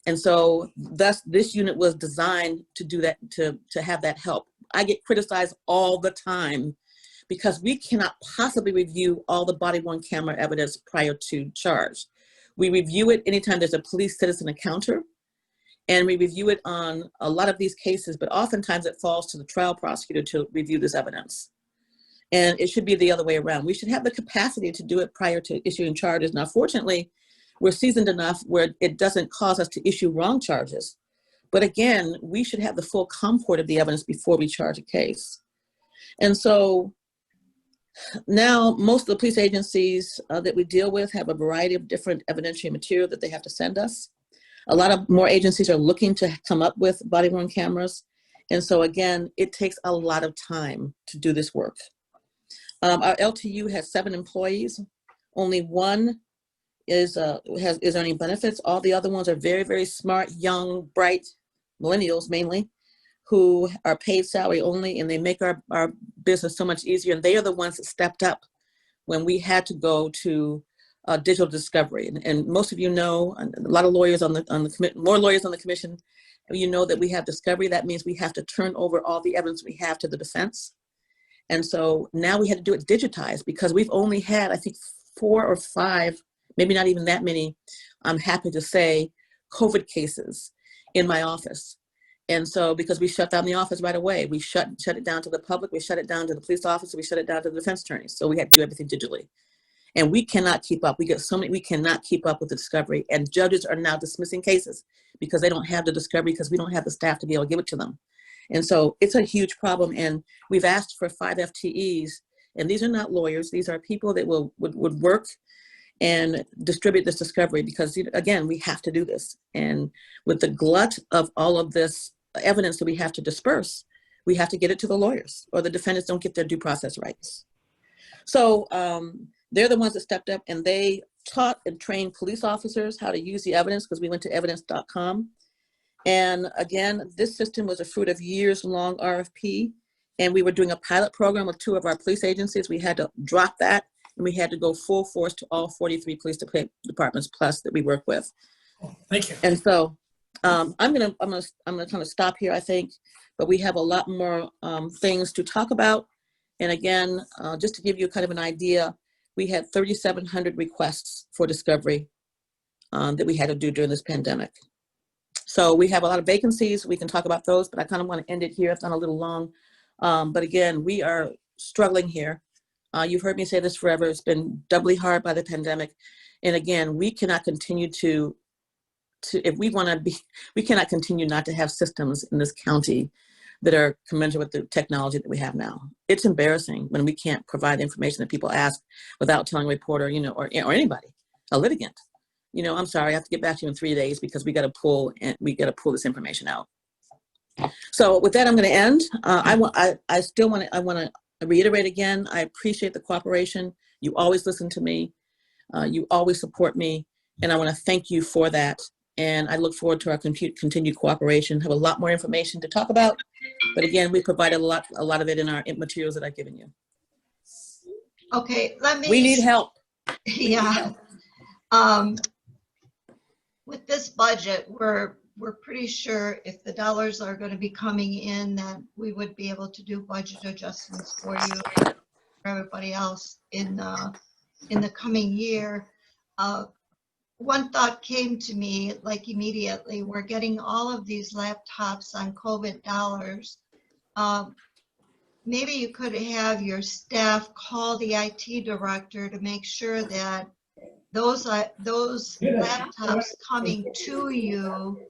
And so thus this unit was designed to do that, to have that help. I get criticized all the time because we cannot possibly review all the body-worn camera evidence prior to charge. We review it anytime there's a police citizen encounter, and we review it on a lot of these cases, but oftentimes it falls to the trial prosecutor to review this evidence. And it should be the other way around. We should have the capacity to do it prior to issuing charges. Now, fortunately, we're seasoned enough where it doesn't cause us to issue wrong charges. But again, we should have the full comport of the evidence before we charge a case. And so now most of the police agencies that we deal with have a variety of different evidentiary material that they have to send us. A lot of more agencies are looking to come up with body-worn cameras. And so again, it takes a lot of time to do this work. Our LTU has 7 employees. Only one is earning benefits. All the other ones are very, very smart, young, bright millennials mainly, who are paid salary only, and they make our business so much easier. And they are the ones that stepped up when we had to go to digital discovery. And most of you know, a lot of lawyers on the more lawyers on the commission, you know that we have discovery. That means we have to turn over all the evidence we have to the defense. And so now we had to do it digitized because we've only had, I think, 4 or 5, maybe not even that many, I'm happy to say, COVID cases in my office. And so because we shut down the office right away, we shut it down to the public, we shut it down to the police officer, we shut it down to the defense attorneys. So we had to do everything digitally. And we cannot keep up. We get so many, we cannot keep up with the discovery. And judges are now dismissing cases because they don't have the discovery because we don't have the staff to be able to give it to them. And so it's a huge problem. And we've asked for 5 FTEs, and these are not lawyers. These are people that would work and distribute this discovery because, again, we have to do this. And with the glut of all of this evidence that we have to disperse, we have to get it to the lawyers or the defendants don't get their due process rights. So they're the ones that stepped up, and they taught and trained police officers how to use the evidence because we went to evidence.com. And again, this system was a fruit of years-long RFP, and we were doing a pilot program with 2 of our police agencies. We had to drop that, and we had to go full force to all 43 police departments plus that we work with. Thank you. And so I'm gonna kind of stop here, I think, but we have a lot more things to talk about. And again, just to give you kind of an idea, we had 3,700 requests for discovery that we had to do during this pandemic. So we have a lot of vacancies. We can talk about those, but I kind of want to end it here. It's gone a little long. But again, we are struggling here. You've heard me say this forever. It's been doubly hard by the pandemic. And again, we cannot continue if we want to be, we cannot continue not to have systems in this county that are commensurate with the technology that we have now. It's embarrassing when we can't provide information that people ask without telling a reporter, or anybody, a litigant. I'm sorry, I have to get back to you in 3 days because we got to pull this information out. So with that, I'm going to end. I want to reiterate again, I appreciate the cooperation. You always listen to me. You always support me. And I want to thank you for that. And I look forward to our continued cooperation. Have a lot more information to talk about. But again, we provided a lot of it in our materials that I've given you. Okay, We need help. Yeah. With this budget, we're pretty sure if the dollars are going to be coming in, that we would be able to do budget adjustments for you, for everybody else in the coming year. One thought came to me like immediately. We're getting all of these laptops on COVID dollars. Maybe you could have your staff call the IT director to make sure that those laptops coming to you,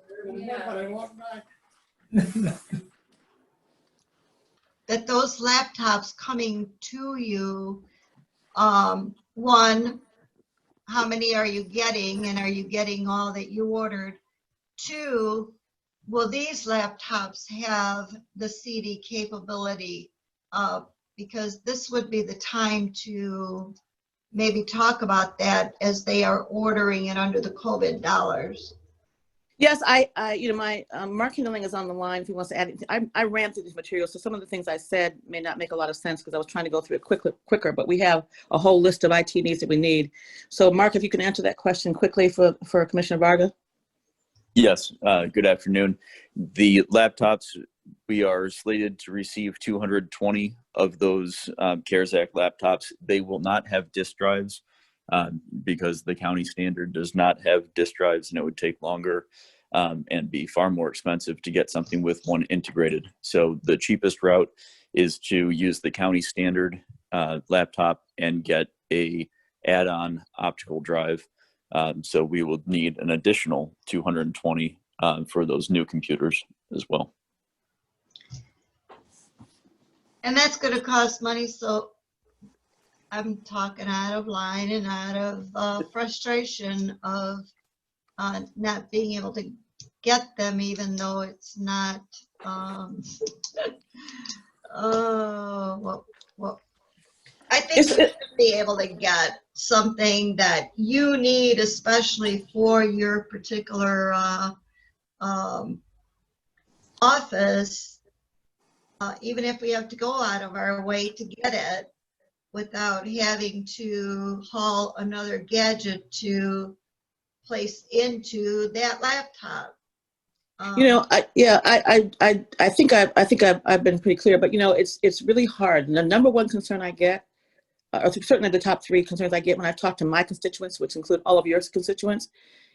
that those laptops coming to you, one, how many are you getting, and are you getting all that you ordered? Two, will these laptops have the CD capability? Because this would be the time to maybe talk about that as they are ordering it under the COVID dollars. Yes, my Mark Hindeling is on the line if he wants to add anything. I ran through these materials, so some of the things I said may not make a lot of sense because I was trying to go through it quicker, but we have a whole list of IT needs that we need. So Mark, if you can answer that question quickly for Commissioner Varga. Yes, good afternoon. The laptops, we are slated to receive 220 of those CARES Act laptops. They will not have disk drives because the county standard does not have disk drives, and it would take longer and be far more expensive to get something with one integrated. So the cheapest route is to use the county standard laptop and get a add-on optical drive. So we will need an additional 220 for those new computers as well. And that's going to cost money. So I'm talking out of line and out of frustration of not being able to get them, even though it's not. I think you should be able to get something that you need, especially for your particular office, even if we have to go out of our way to get it without having to haul another gadget to place into that laptop. I think I've been pretty clear, but it's really hard. And the number one concern I get, or certainly the top three concerns I get when I talk to my constituents, which include all of your constituents,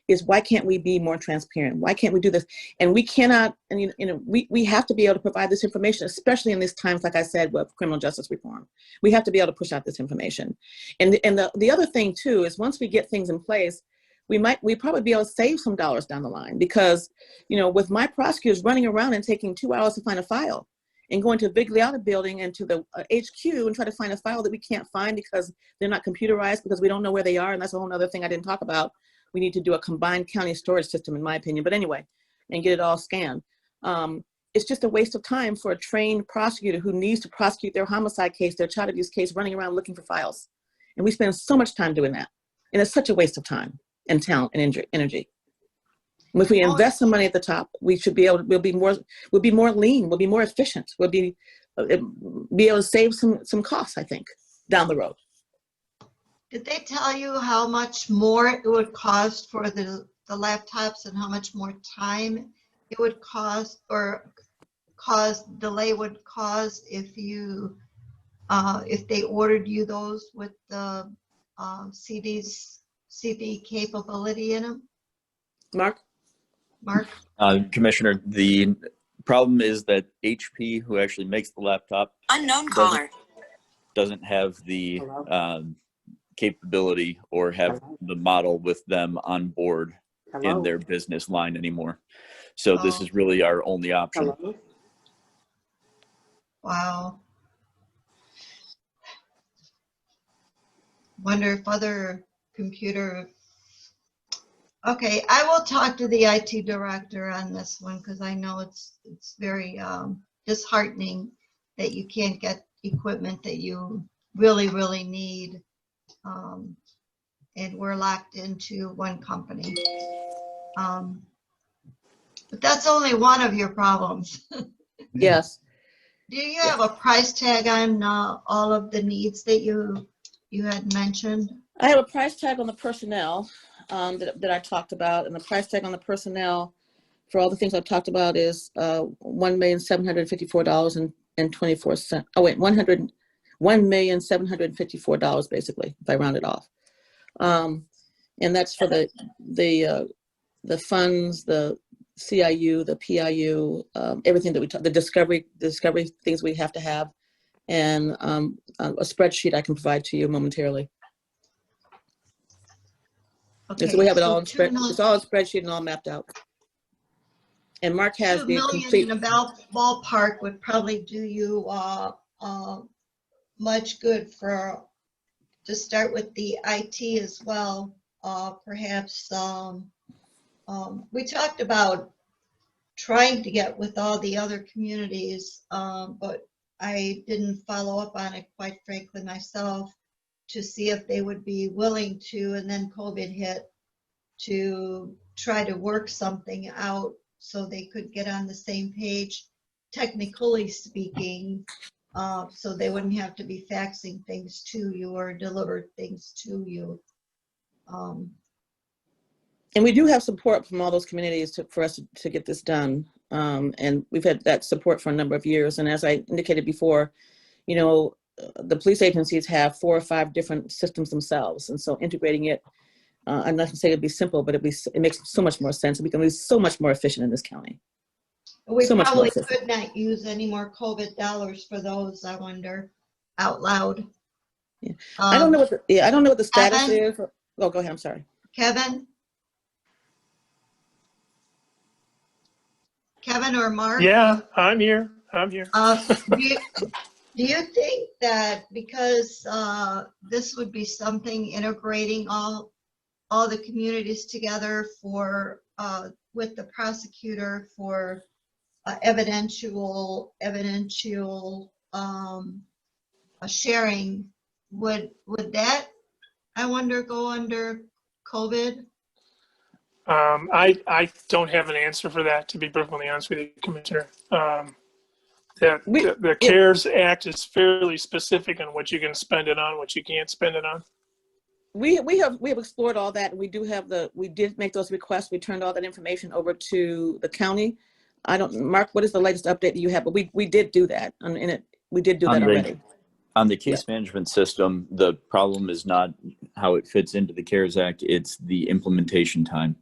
is why can't we be more transparent? Why can't we do this? And we cannot, and we have to be able to provide this information, especially in these times, like I said, with criminal justice reform. We have to be able to push out this information. And the other thing too is once we get things in place, we probably be able to save some dollars down the line because, with my prosecutors running around and taking 2 hours to find a file and going to the Vigliotta building and to the HQ and try to find a file that we can't find because they're not computerized, because we don't know where they are. And that's a whole other thing I didn't talk about. We need to do a combined county storage system, in my opinion, but anyway, and get it all scanned. It's just a waste of time for a trained prosecutor who needs to prosecute their homicide case, their child abuse case, running around looking for files. And we spend so much time doing that. And it's such a waste of time and talent and energy. And if we invest some money at the top, we should be able to, we'll be more lean, we'll be more efficient, we'll be able to save some costs, I think, down the road. Did they tell you how much more it would cost for the laptops and how much more time it would cost or delay would cause if they ordered you those with the CD capability in them? Mark? Commissioner, the problem is that HP, who actually makes the laptop, doesn't have the capability or have the model with them on board in their business line anymore. So this is really our only option. Wow. Wonder if other computer. Okay, I will talk to the IT director on this one because I know it's very disheartening that you can't get equipment that you really, really need. And we're locked into one company. But that's only one of your problems. Yes. Do you have a price tag on all of the needs that you had mentioned? I have a price tag on the personnel that I talked about, and the price tag on the personnel for all the things I've talked about is $1,754.24. Oh wait, $1,754 basically, if I round it off. And that's for the funds, the CIU, the PIU, everything that we talk, the discovery things we have to have, and a spreadsheet I can provide to you momentarily. And so we have it all so in spread, it's all in spreadsheet and all mapped out. And Mark has 2 the million complete, in a ballpark would probably do you much good to start with the IT as well. Perhaps we talked about trying to get with all the other communities, but I didn't follow up on it, quite frankly, myself, to see if they would be willing to, and then COVID hit, to try to work something out so they could get on the same page, technically speaking, so they wouldn't have to be faxing things to you or deliver things to you. and we do have support from all those communities for us to get this done. And we've had that support for a number of years. And as I indicated before, you know, the police agencies have 4 or 5 different systems themselves. And so integrating it, I'm not gonna say it'd be simple, but it makes so much more sense. We can be so much more efficient in this county. We So much more probably efficient. could not use any more COVID dollars for those, I wonder, out loud. Yeah. I don't know what the, I don't know what the status Kevin? is. Oh, go ahead, I'm sorry. Kevin? Kevin or Mark? Yeah, I'm here. I'm here. Do you think that because this would be something integrating all the communities together for with the prosecutor for evidential sharing, would that, I wonder, go under COVID? I don't have an answer for that, to be perfectly honest with you, Commissioner. The CARES Act is fairly specific on what you can spend it on, what you can't spend it on. We have explored all that, and we did make those requests. We turned all that information over to the county. I don't, Mark, what is the latest update that you have? But we did do that, we did do that already. On the case management system, the problem is not how it fits into the CARES Act, it's the implementation time.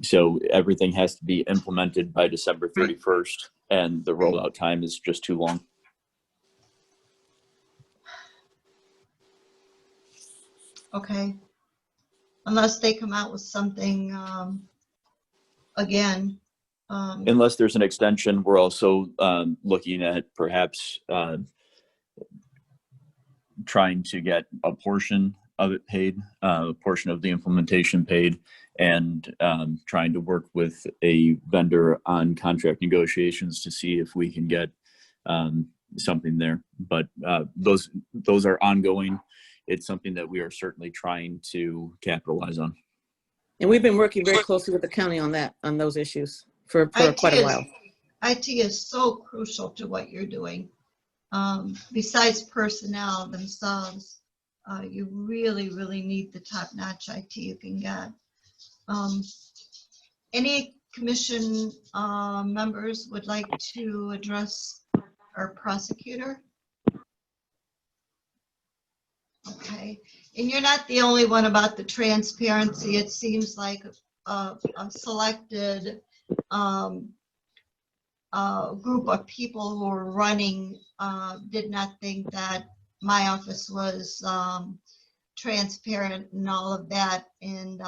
So everything has to be implemented by December 31st, and the rollout time is just too long. Okay. Unless they come out with something again. Unless there's an extension, we're also looking at perhaps trying to get a portion of it paid, a portion of the implementation paid, and trying to work with a vendor on contract negotiations to see if we can get something there. But those are ongoing. It's something that we are certainly trying to capitalize on. And we've been working very closely with the county on those issues for quite a while. IT is so crucial to what you're doing. Besides personnel themselves, you really, really need the top-notch IT you can get. Any commission members would like to address our prosecutor? Okay, and you're not the only one about the transparency. It seems like a selected group of people who are running did not think that my office was transparent and all of that. And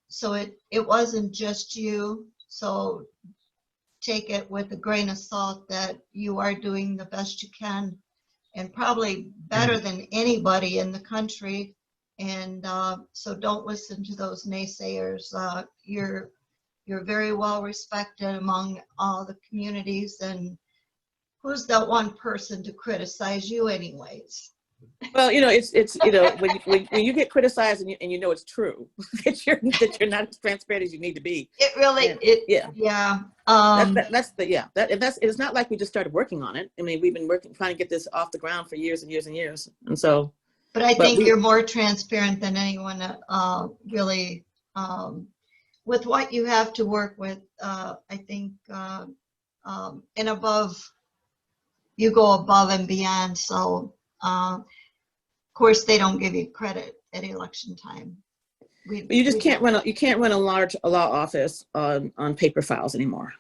so it wasn't just you. So take it with a grain of salt that you are doing the best you can, and probably better than anybody in the country. And so don't listen to those naysayers. You're very well respected among all the communities, and who's that one person to criticize you anyways? Well, it's when you get criticized and you know it's true that you're not as transparent as you need to be. It really, yeah. It's not like we just started working on it. I mean, we've been trying to get this off the ground for years and years and years, and so. But I think you're more transparent than anyone really. With what you have to work with, I think, and above, you go above and beyond. So, of course, they don't give you credit at election time. But you just can't run a large law office on paper files anymore.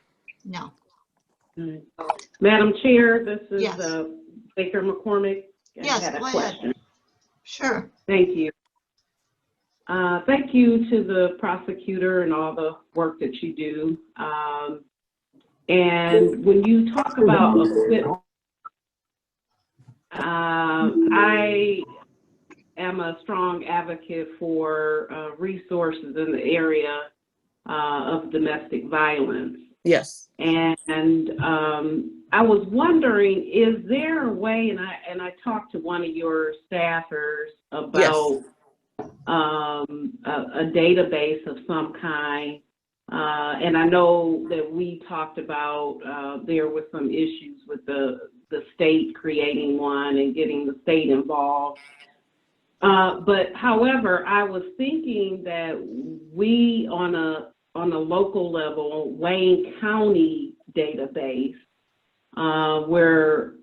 No. Madam Chair, this is Yes. Baker McCormick. I Yes, had a go ahead. question. Sure. Thank you. Thank you to the prosecutor and all the work that you do. And when you talk about equipment, I am a strong advocate for resources in the area of domestic violence. Yes. And I was wondering, is there a way, and I talked to one of your staffers about a database of some kind, and I know that we talked about there were some issues with the state creating one and getting the state involved. But however, I was thinking that we on a local level, Wayne County database, where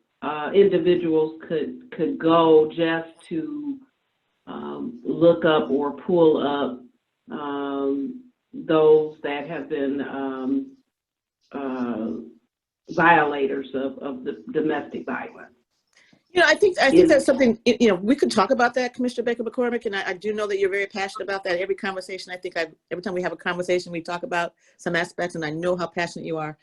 individuals could go just to look up or pull up those that have been violators of the domestic violence. You know, I think that's something, you know, we could talk about that, Commissioner Baker McCormick, and I do know that you're very passionate about that. Every conversation, every time we have a conversation, we talk about some aspects, and I know how passionate you are.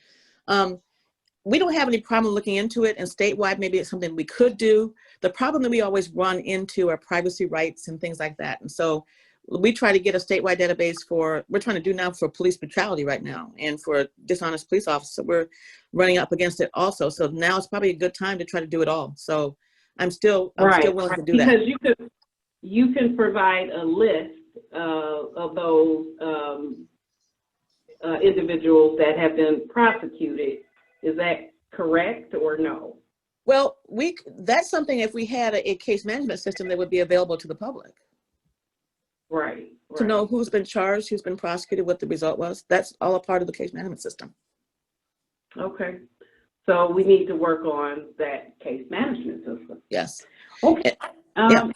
We don't have any problem looking into it, and statewide, maybe it's something we could do. The problem that we always run into are privacy rights and things like that. And so we try to get a statewide database we're trying to do now for police brutality right now, and for dishonest police officers. We're running up against it also. So now it's probably a good time to try to do it all. So I'm still willing to do that. Because you can provide a list of those individuals that have been prosecuted. Is that correct or no? Well, that's something, if we had a case management system that would be available to the public. Right. To know who's been charged, who's been prosecuted, what the result was. That's all a part of the case management system. Okay. So we need to work on that case management system. Yes. Okay. Yeah.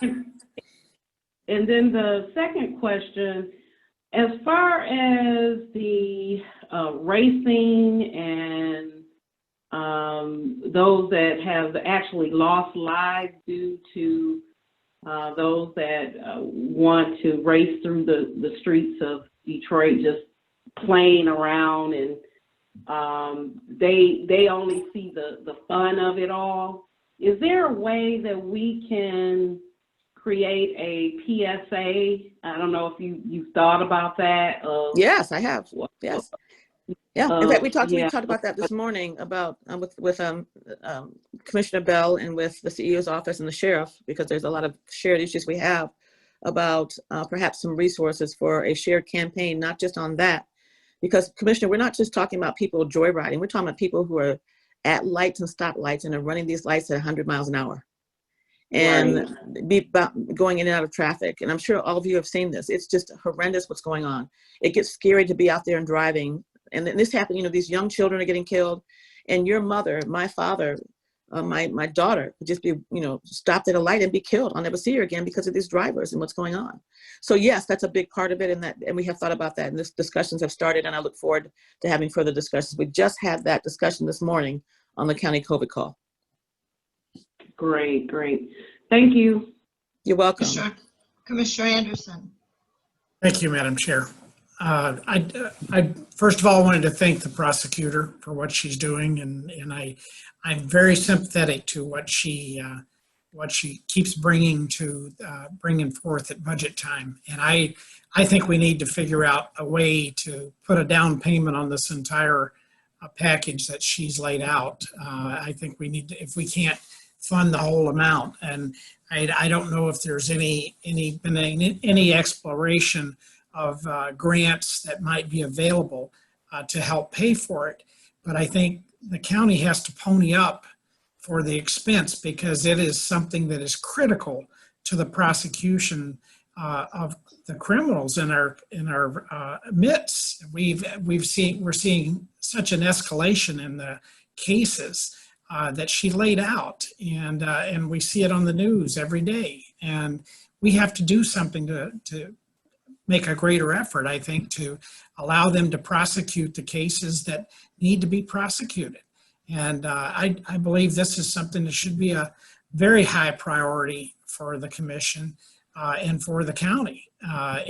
And then the second question, as far as the racing and those that have actually lost lives due to those that want to race through the streets of Detroit, just playing around, and they only see the fun of it all. Is there a way that we can create a PSA? I don't know if you've thought about that. Yes, I have. Yes. Yeah. In fact, we talked about that this morning about with Commissioner Bell and with the CEO's office and the sheriff, because there's a lot of shared issues we have about perhaps some resources for a shared campaign, not just on that. Because, Commissioner, we're not just talking about people joyriding. We're talking about people who are at lights and stoplights and are running these lights at 100 miles an hour and going in and out of traffic. And I'm sure all of you have seen this. It's just horrendous what's going on. It gets scary to be out there and driving. And then this happened, you know, these young children are getting killed. And your mother, my father, my daughter would just be, you know, stopped at a light and be killed. I'll never see her again because of these drivers and what's going on. So yes, that's a big part of it, and we have thought about that, and this discussions have started, and I look forward to having further discussions. We just had that discussion this morning on the county COVID call. Great. Thank you. You're welcome. Commissioner Anderson. Thank you, Madam Chair. I first of all wanted to thank the prosecutor for what she's doing, and I'm very sympathetic to what she keeps bringing forth at budget time. And I think we need to figure out a way to put a down payment on this entire package that she's laid out. I think we need to, if we can't fund the whole amount, and I don't know if there's any exploration of grants that might be available to help pay for it. But I think the county has to pony up for the expense, because it is something that is critical to the prosecution of the criminals in our midst. We're seeing such an escalation in the cases that she laid out, and we see it on the news every day. And we have to do something to make a greater effort, I think, to allow them to prosecute the cases that need to be prosecuted. And I believe this is something that should be a very high priority for the commission. and for the county. I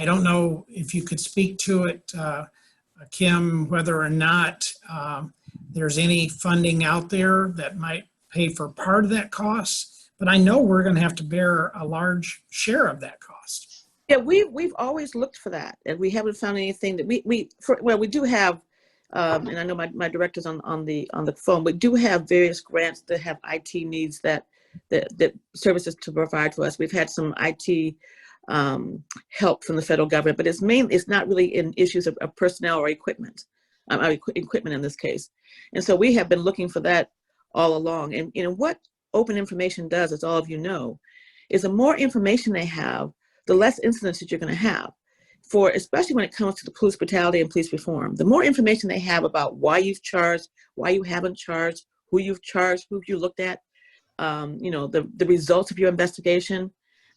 don't know if you could speak to it, Kim, whether or not there's any funding out there that might pay for part of that cost, but I know we're going to have to bear a large share of that cost. Yeah, we've always looked for that, and we haven't found anything that we do have, and I know my director's on the phone. We do have various grants that have IT needs that services to provide for us. We've had some IT help from the federal government, but it's not really in issues of personnel or equipment, equipment in this case. And so we have been looking for that all along. And what open information does, as all of you know, is the more information they have, the less incidents that you're going to have. Especially when it comes to the police brutality and police reform, the more information they have about why you've charged, why you haven't charged, who you've charged, who you looked at, the results of your investigation,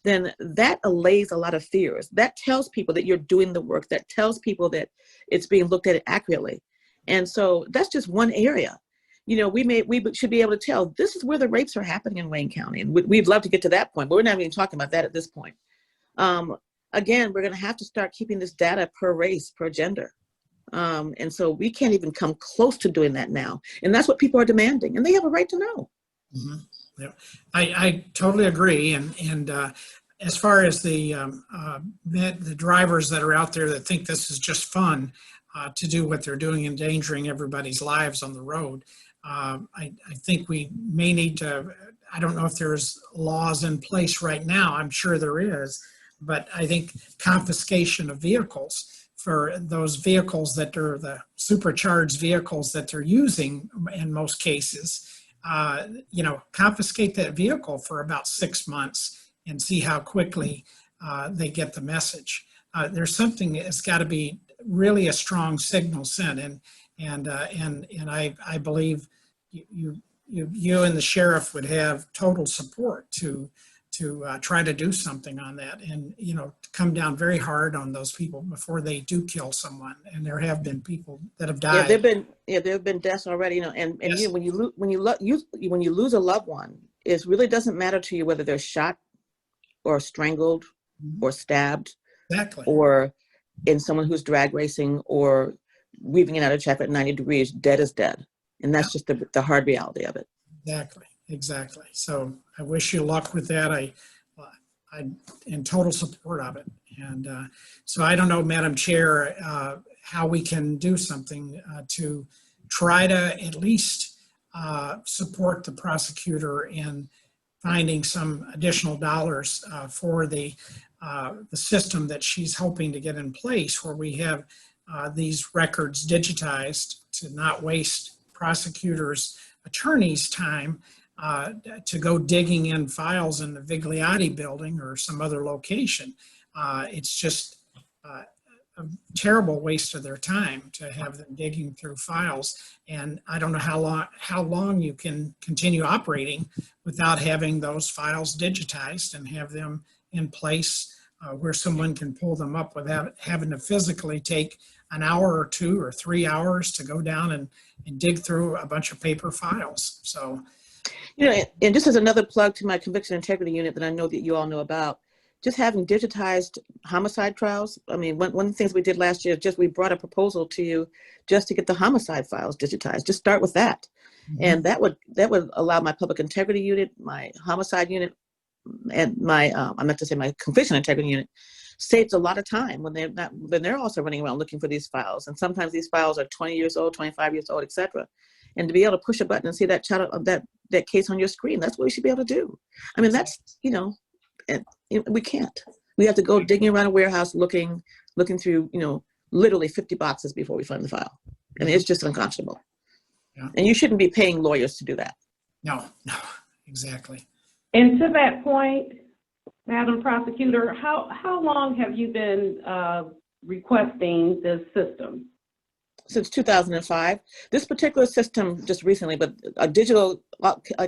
then that allays a lot of fears. That tells people that you're doing the work. That tells people that it's being looked at accurately. And so that's just one area. We should be able to tell this is where the rapes are happening in Wayne County. And we'd love to get to that point, but we're not even talking about that at this point. Again, we're going to have to start keeping this data per race, per gender. And so we can't even come close to doing that now. And that's what people are demanding. And they have a right to know. Mm-hmm. Yeah, I totally agree. And as far as the drivers that are out there that think this is just fun to do what they're doing, endangering everybody's lives on the road, I think we may need to, I don't know if there's laws in place right now. I'm sure there is, but I think confiscation of vehicles for those vehicles that are the supercharged vehicles that they're using in most cases, confiscate that vehicle for about 6 months and see how quickly they get the message. There's something that's got to be really a strong signal sent, and I believe you and the sheriff would have total support to try to do something on that, and to come down very hard on those people before they do kill someone. And there have been people that have died. Yeah, there have been deaths already. And yes. When you lose a loved one, it really doesn't matter to you whether they're shot or strangled or stabbed, exactly, or in someone who's drag racing or weaving it out of traffic at 90 degrees. Dead is dead, and that's just the hard reality of it. Exactly. So I wish you luck with that. I'm in total support of it. And so I don't know, Madam Chair, how we can do something to try to at least support the prosecutor in finding some additional dollars for the system that she's hoping to get in place, where we have these records digitized to not waste prosecutors' attorneys' time to go digging in files in the Vigliotti building or some other location. It's just a terrible waste of their time to have them digging through files. And I don't know how long you can continue operating without having those files digitized and have them in place where someone can pull them up without having to physically take an hour or 2 or 3 hours to go down and dig through a bunch of paper files. So, and just as another plug to my conviction integrity unit that I know that you all know about, just having digitized homicide trials. I mean, one of the things we did last year, we brought a proposal to you just to get the homicide files digitized. Just start with that. Mm-hmm. And that would allow my public integrity unit, my homicide unit, and my my conviction integrity unit saves a lot of time when they're also running around looking for these files. And sometimes these files are 20 years old, 25 years old, etc. And to be able to push a button and see that child of that case on your screen, that's what we should be able to do. I mean, that's, and we can't. We have to go digging around a warehouse looking through, literally 50 boxes before we find the file. I mean, it's just unconscionable. Yeah. And you shouldn't be paying lawyers to do that. No, exactly. And to that point, Madam Prosecutor, how long have you been requesting this system? Since 2005. This particular system just recently, but a digital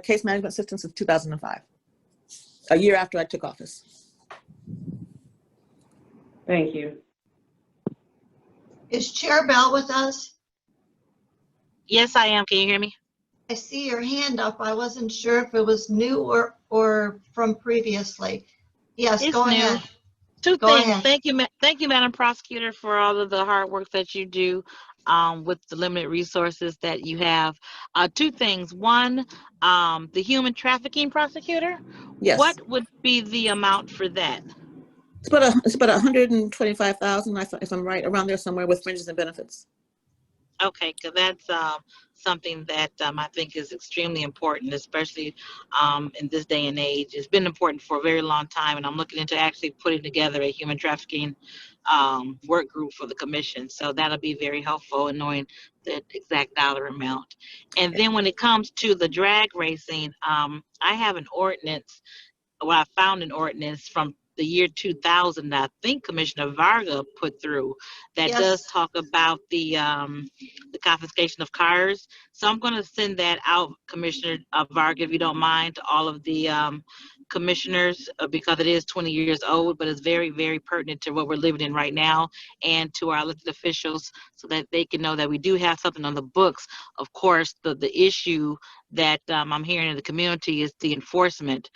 case management system since 2005, a year after I took office. Thank you. Is Chair Bell with us? Yes, I am. Can you hear me? I see your hand up. I wasn't sure if it was new or from previously. Yes, It's go new. ahead. Two Go things. ahead. Thank you, Madam Prosecutor, for all of the hard work that you do with the limited resources that you have. Two things. One, the human trafficking prosecutor. Yes. What would be the amount for that? It's about 125,000, if I'm right, around there somewhere with fringes and benefits. Okay, because that's something that I think is extremely important, especially in this day and age. It's been important for a very long time, and I'm looking into actually putting together a human trafficking work group for the commission. So that'll be very helpful in knowing the exact dollar amount. And then when it comes to the drag racing, I have an ordinance. Well, I found an ordinance from the year 2000 that I think Commissioner Varga put through that does Yes. talk about the confiscation of cars. So I'm going to send that out, Commissioner Varga, if you don't mind, to all of the commissioners because it is 20 years old, but it's very, very pertinent to what we're living in right now and to our elected officials so that they can know that we do have something on the books. Of course, the issue that I'm hearing in the community is the enforcement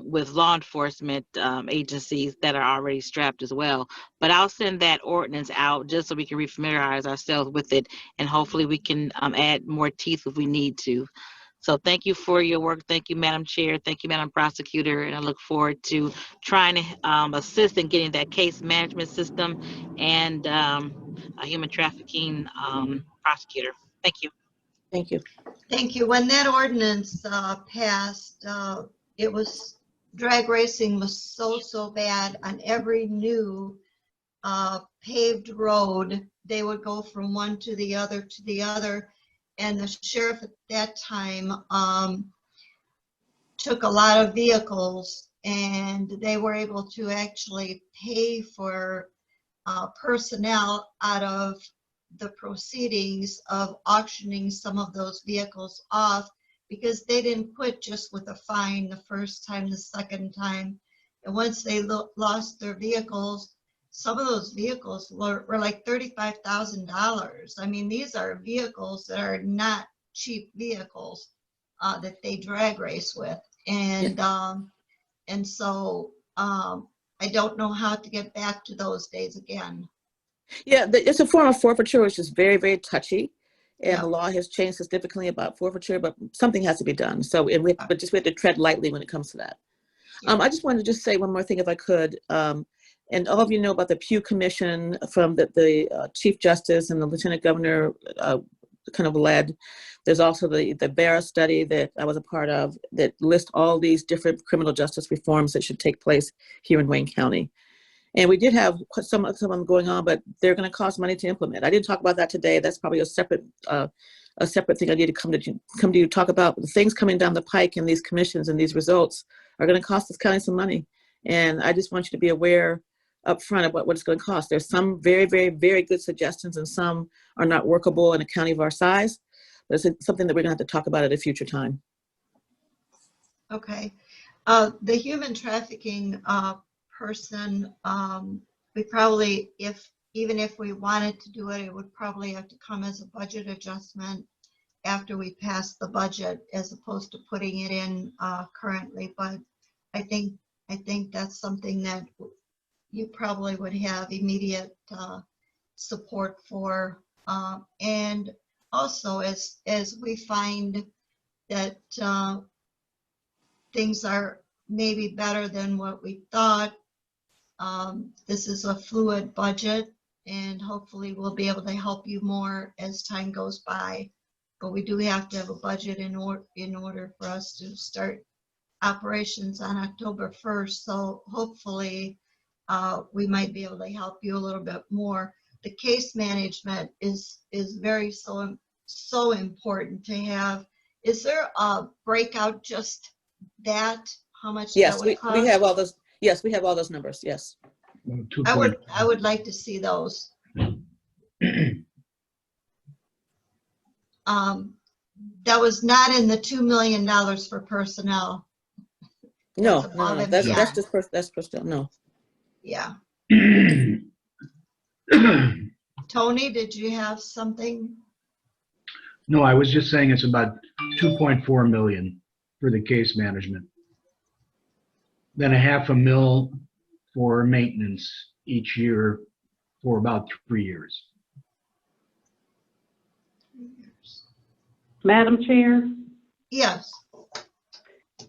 with law enforcement agencies that are already strapped as well. But I'll send that ordinance out just so we can refamiliarize ourselves with it, and hopefully we can add more teeth if we need to. So thank you for your work. Thank you, Madam Chair. Thank you, Madam Prosecutor. And I look forward to trying to assist in getting that case management system and a human trafficking prosecutor. Thank you. Thank you. Thank you. When that ordinance passed, it was, drag racing was so bad. On every new paved road, they would go from one to the other to the other. And the sheriff at that time took a lot of vehicles, and they were able to actually pay for personnel out of the proceedings of auctioning some of those vehicles off, because they didn't quit just with a fine the first time, the second time. And once they lost their vehicles, some of those vehicles were like $35,000. I mean, these are vehicles that are not cheap vehicles that they drag race with. And so I don't know how to get back to those days again. Yeah, it's a form of forfeiture, which is very, very touchy. And the law has changed significantly about forfeiture, but something has to be done. So we have to tread lightly when it comes to that. I just wanted to just say one more thing, if I could. And all of you know about the Pew Commission from the Chief Justice and the Lieutenant Governor kind of led. There's also the BARA study that I was a part of that lists all these different criminal justice reforms that should take place here in Wayne County. And we did have some of them going on, but they're going to cost money to implement. I didn't talk about that today. That's probably a separate thing I need to come to you to talk about. The things coming down the pike and these commissions and these results are going to cost this county some money. And I just want you to be aware up front of what it's going to cost. There's some very, very, very good suggestions, and some are not workable in a county of our size. But it's something that we're going to have to talk about at a future time. Okay. The human trafficking person, we probably, even if we wanted to do it, it would probably have to come as a budget adjustment after we pass the budget, as opposed to putting it in currently. But I think that's something that you probably would have immediate support for. And also, as we find that things are maybe better than what we thought, this is a fluid budget, and hopefully we'll be able to help you more as time goes by. But we do have to have a budget in order for us to start operations on October 1st. So hopefully we might be able to help you a little bit more. The case management is very so important to have. Is there a breakout just that? How much Yes, that would cost? we have all those. Yes, we have all those numbers. Yes. I would like to see those. That was not in the $2 million for personnel. No, That's no, above and that's beyond. just that's personnel. No. Yeah. Tony, did you have something? No, I was just saying it's about 2.4 million for the case management. then $500,000 for maintenance each year for about 3 years. Madam Chair, Yes.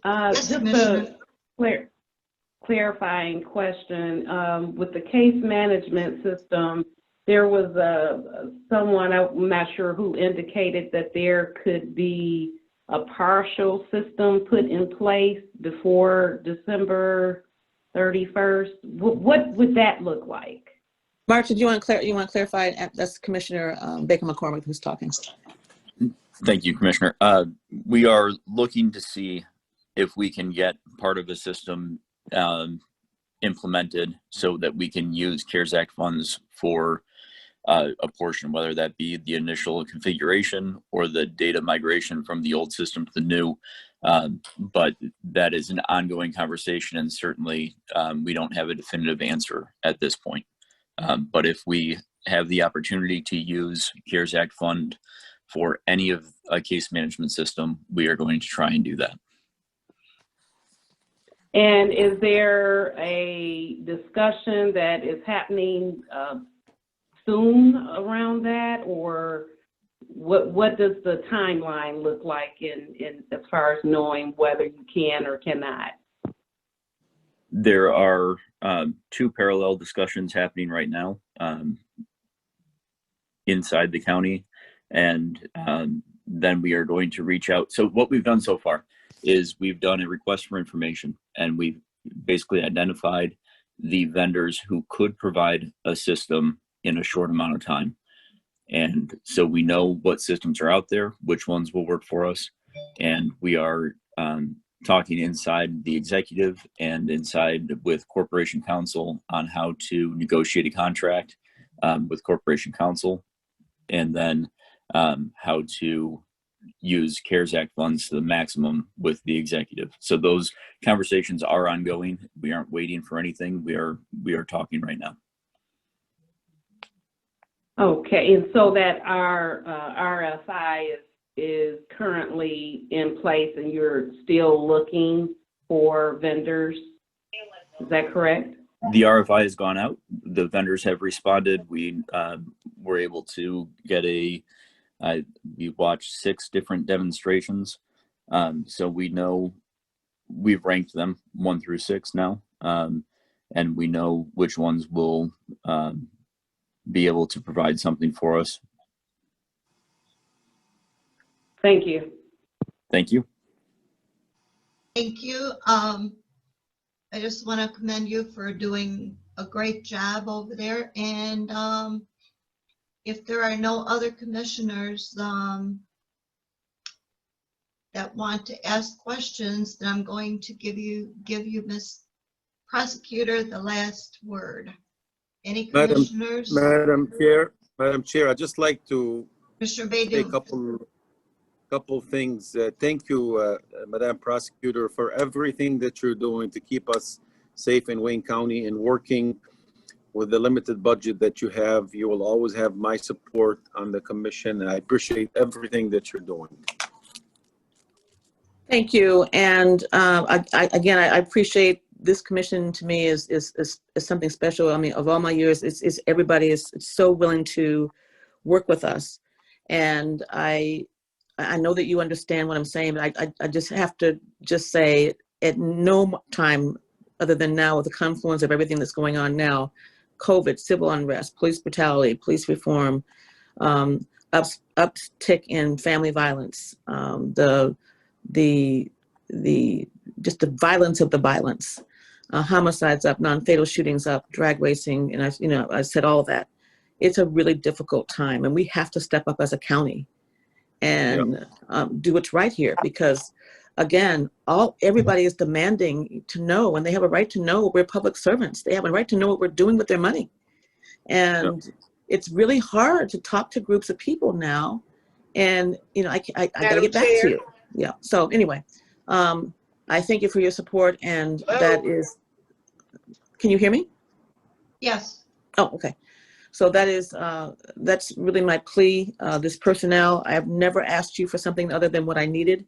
Yes, just Commissioner. a clarifying question. With the case management system, there was someone, I'm not sure who, indicated that there could be a partial system put in place before December 31st. What would that look like? Mark, did you want to clarify? That's Commissioner Baker McCormick who's talking. Thank you, Commissioner. We are looking to see if we can get part of the system implemented so that we can use CARES Act funds for a portion, whether that be the initial configuration or the data migration from the old system to the new. But that is an ongoing conversation, and certainly we don't have a definitive answer at this point. But if we have the opportunity to use CARES Act fund for any of a case management system, we are going to try and do that. And is there a discussion that is happening soon around that, or what does the timeline look like in as far as knowing whether you can or cannot? There are 2 parallel discussions happening right now inside the county, and then we are going to reach out. So what we've done so far is we've done a request for information, and we've basically identified the vendors who could provide a system in a short amount of time. And so we know what systems are out there, which ones will work for us. And we are talking inside the executive and inside with Corporation Counsel on how to negotiate a contract with Corporation Counsel, and then how to use CARES Act funds to the maximum with the executive. So those conversations are ongoing. We aren't waiting for anything. We are talking right now. Okay, and so that our RFI is currently in place, and you're still looking for vendors. Is that correct? The RFI has gone out. The vendors have responded. We were able to get we watched 6 different demonstrations. So we know we've ranked them 1 through 6 now. And we know which ones will be able to provide something for us. Thank you. Thank you. Thank you. I just want to commend you for doing a great job over there. And if there are no other commissioners that want to ask questions, then I'm going to give you, Ms. Prosecutor, the last word. Any commissioners? Madam Chair, I'd just like to Commissioner say a Baydun. couple things. Thank you, Madam Prosecutor, for everything that you're doing to keep us safe in Wayne County, and working with the limited budget that you have. You will always have my support on the commission, and I appreciate everything that you're doing. Thank you. And again, I appreciate this commission. To me is something special. I mean, of all my years, it's everybody is so willing to work with us. And I know that you understand what I'm saying, but I just have to just say, at no time other than now, with the confluence of everything that's going on now, COVID, civil unrest, police brutality, police reform, uptick in family violence, just the violence of the violence, homicides up, non-fatal shootings up, drag racing, and I said all of that. It's a really difficult time, and we have to step up as a county and do what's right here, because again, everybody is demanding to know, and they have a right to know. We're public servants. They have a right to know what we're doing with their money. And it's really hard to talk to groups of people now. And, I gotta get back to you. Yeah. So anyway, I thank you for your support, and that is, can you hear me? Yes. Oh, okay. So that is, that's really my plea. This personnel, I have never asked you for something other than what I needed.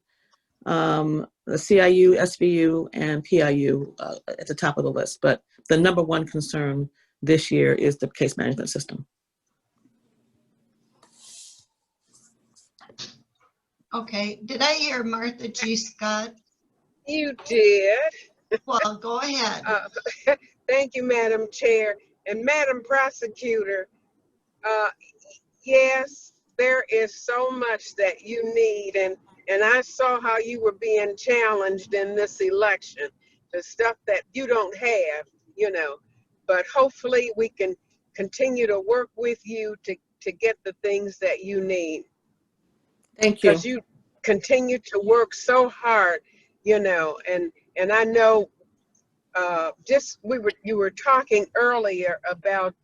the CIU, SVU, and PIU at the top of the list. But the number one concern this year is the case management system. Okay, did I hear Martha G. Scott? You did. Well, go ahead. Thank you, Madam Chair. And Madam Prosecutor, yes, there is so much that you need. And I saw how you were being challenged in this election, the stuff that you don't have, you know. But hopefully we can continue to work with you to get the things that you need. Thank you. Because you continue to work so hard, you know, and I know you were talking earlier about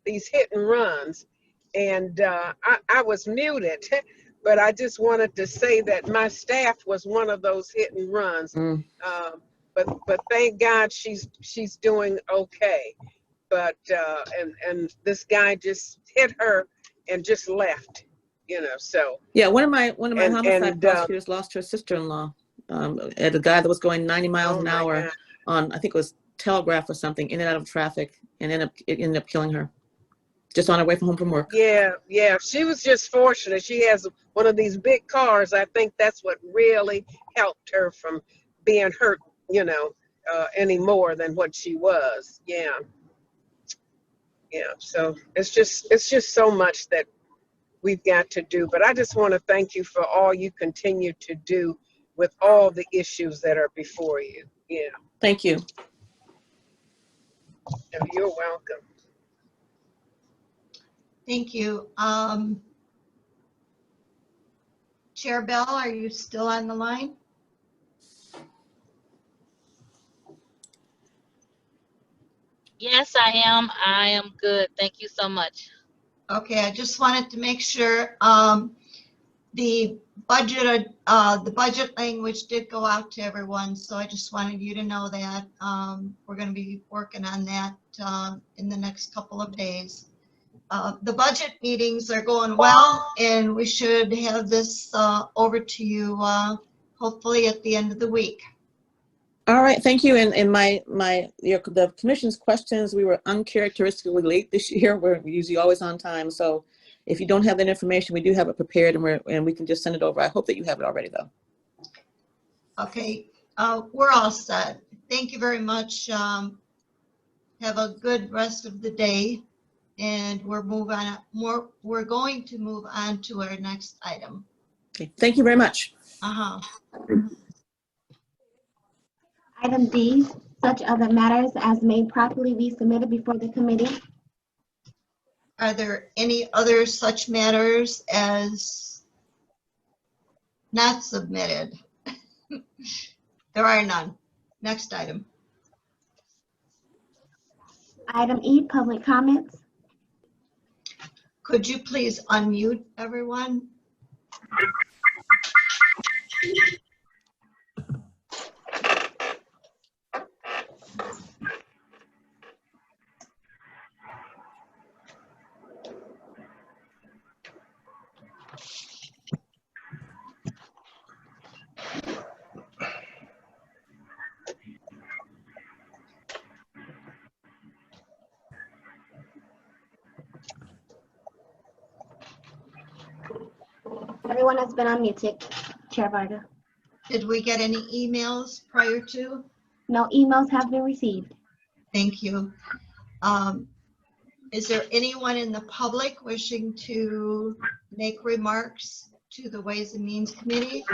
these hit and runs, and I was muted, but I just wanted to say that my staff was one of those hit and runs. But thank God she's doing okay. But and this guy just hit her and just left, you know. So yeah, one of my homicide prosecutors lost her sister-in-law at a guy that was going 90 miles an hour on, I think it was Telegraph or something, in and out of traffic, and it ended up killing her just on her way home from work. Yeah, she was just fortunate. She has one of these big cars. I think that's what really helped her from being hurt, you know, any more than what she was. Yeah. So it's just so much that we've got to do. But I just want to thank you for all you continue to do with all the issues that are before you. Yeah. Thank you. You're welcome. Thank you. Chair Bell, are you still on the line? Yes, I am. I am good. Thank you so much. Okay, I just wanted to make sure the budget language did go out to everyone, so I just wanted you to know that we're going to be working on that in the next couple of days. The budget meetings are going well, and we should have this over to you hopefully at the end of the week. All right, thank you. And the commission's questions, we were uncharacteristically late this year. We're usually always on time. So if you don't have that information, we do have it prepared, and we can just send it over. I hope that you have it already, though. Okay, we're all set. Thank you very much. Have a good rest of the day, and we're going to move on to our next item. Okay, thank you very much. Item D, such other matters as may properly be submitted before the committee. Are there any other such matters as not submitted? There are none. Next item. Item E, public comments. Could you please unmute everyone? Everyone has been unmuted. Chair Varga. Did we get any emails prior to? No emails have been received. Thank you. Is there anyone in the public wishing to make remarks to the Ways and Means Committee?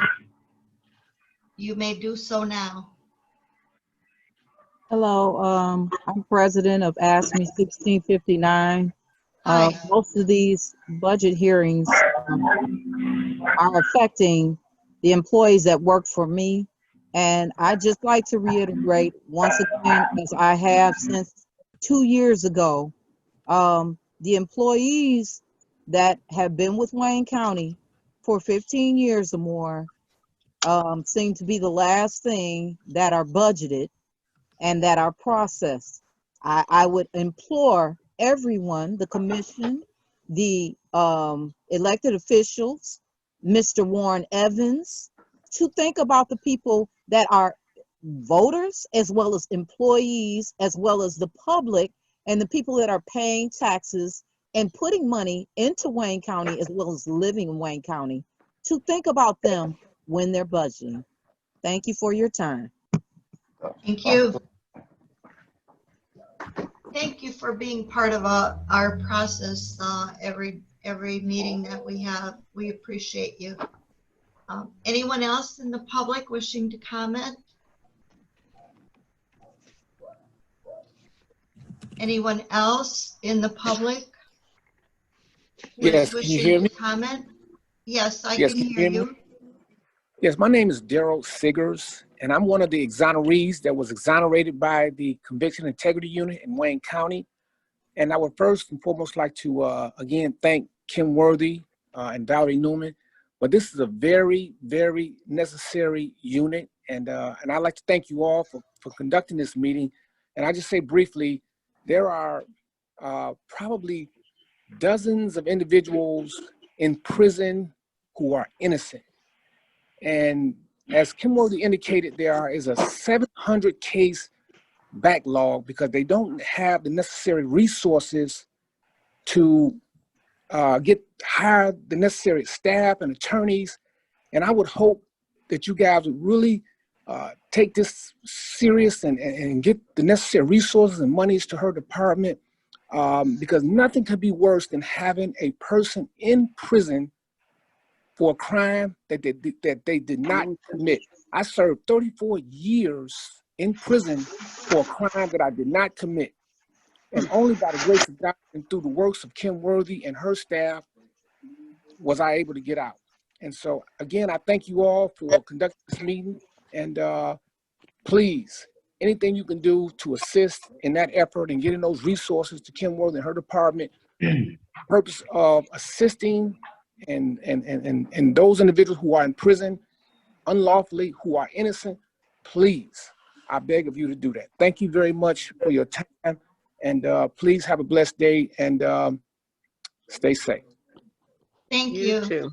You may do so now. Hello, I'm president of ASME 1659. Most of these budget hearings are affecting the employees that work for me. And I just like to reiterate once again, as I have since 2 years ago, the employees that have been with Wayne County for 15 years or more seem to be the last thing that are budgeted and that are processed. I would implore everyone, the commission, the elected officials, Mr. Warren Evans, to think about the people that are voters, as well as employees, as well as the public, and the people that are paying taxes and putting money into Wayne County, as well as living in Wayne County, to think about them when they're budgeting. Thank you for your time. Thank you. Thank you for being part of our process every meeting that we have. We appreciate you. Anyone else in the public wishing to comment? Anyone else in the public? Yes, can you hear me? Comment? Yes, I Yes, can can you hear hear me? you. Yes, my name is Daryl Siggers, and I'm one of the exonerees that was exonerated by the Conviction Integrity Unit in Wayne County. And I would first and foremost like to, again, thank Kim Worthy and Valerie Newman. But this is a very, very necessary unit. And I'd like to thank you all for conducting this meeting. And I just say briefly, there are probably dozens of individuals in prison who are innocent. And as Kim Worthy indicated, there is a 700 case backlog because they don't have the necessary resources to hire the necessary staff and attorneys. And I would hope that you guys would really take this serious and get the necessary resources and monies to her department, because nothing could be worse than having a person in prison for a crime that they did not commit. I served 34 years in prison for a crime that I did not commit. And only by the grace of God and through the works of Kim Worthy and her staff was I able to get out. And so, again, I thank you all for conducting this meeting. And please, anything you can do to assist in that effort and getting those resources to Kim Worthy and her department, purpose of assisting and those individuals who are in prison unlawfully, who are innocent, please, I beg of you to do that. Thank you very much for your time, and please have a blessed day and stay safe. Thank You you. too.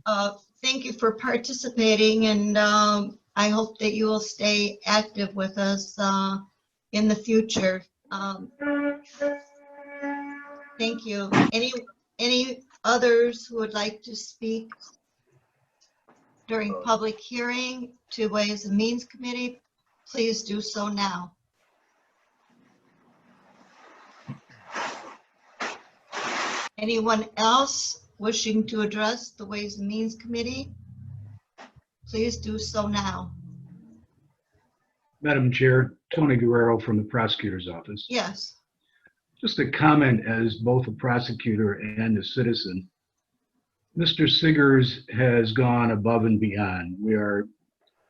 Thank you for participating, and I hope that you will stay active with us in the future. Thank you. Any others who would like to speak during public hearing to Ways and Means Committee, please do so now. Anyone else wishing to address the Ways and Means Committee, please do so now. Madam Chair, Tony Guerrero from the Prosecutor's Office. Yes. Just a comment as both a prosecutor and a citizen. Mr. Siggers has gone above and beyond. We are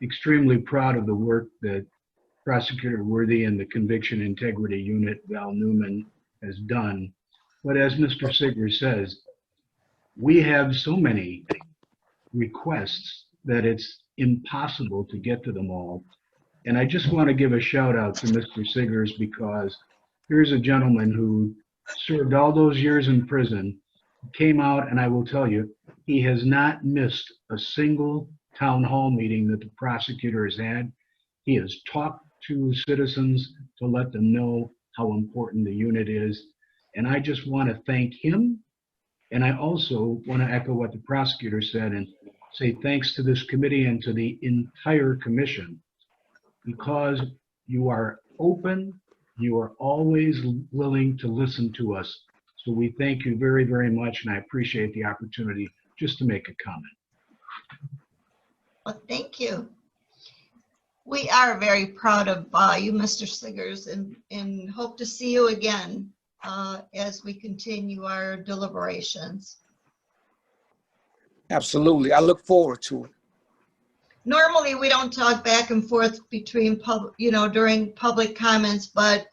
extremely proud of the work that Prosecutor Worthy and the Conviction Integrity Unit, Val Newman, has done. But as Mr. Siggers says, we have so many requests that it's impossible to get to them all. And I just want to give a shout out to Mr. Siggers, because here's a gentleman who served all those years in prison, came out, and I will tell you, he has not missed a single town hall meeting that the prosecutor has had. He has talked to citizens to let them know how important the unit is. And I just want to thank him. And I also want to echo what the prosecutor said and say thanks to this committee and to the entire commission, because you are open, you are always willing to listen to us. So we thank you very, very much, and I appreciate the opportunity just to make a comment. Well, thank you. We are very proud of you, Mr. Siggers, and hope to see you again as we continue our deliberations. Absolutely. I look forward to it. Normally, we don't talk back and forth between during public comments, but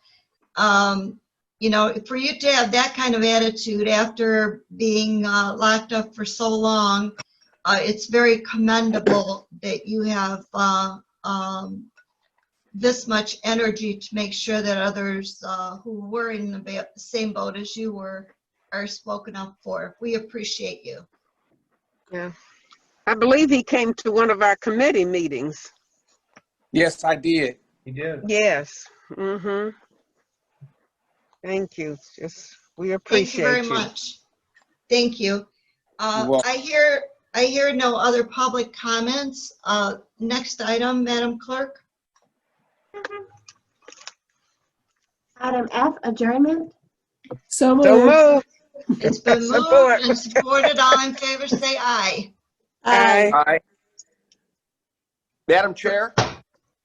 for you to have that kind of attitude after being locked up for so long, it's very commendable that you have this much energy to make sure that others who were in the same boat as you were are spoken up for. We appreciate you. Yeah. I believe he came to one of our committee meetings. Yes, I did. He did. Yes. Mm-hmm. Thank you. We Thank you appreciate very you. much. Thank you. You're welcome. I hear no other public comments. Next item, Madam Clerk. Item F, adjournment. So moved. It's been Support. moved and supported. All in favor, say aye. Aye. Aye. Madam Chair?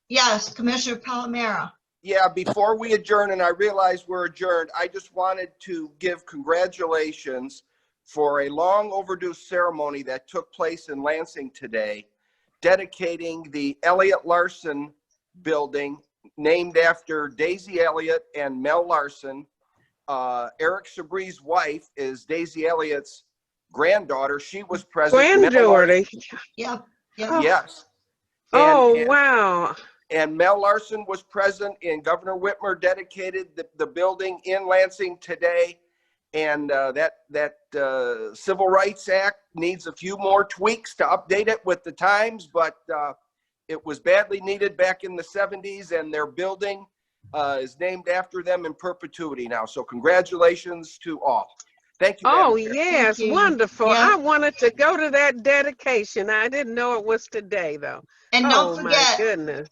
Yes, Commissioner Palomero. Yeah, before we adjourn, and I realize we're adjourned, I just wanted to give congratulations for a long overdue ceremony that took place in Lansing today, dedicating the Elliott Larson building, named after Daisy Elliott and Mel Larson. Eric Sabrie's wife is Daisy Elliott's granddaughter. She was present. Granddaughter. Yep. Yes. Oh, wow. And Mel Larson was present, and Governor Whitmer dedicated the building in Lansing today. And that Civil Rights Act needs a few more tweaks to update it with the times, but it was badly needed back in the 70s, and their building is named after them in perpetuity now. So congratulations to all. Thank you. Oh, Madam Chair. yes. Thank you. Wonderful. Yeah. I wanted to go to that dedication. I didn't know it was today, though. And Oh, don't my forget, goodness.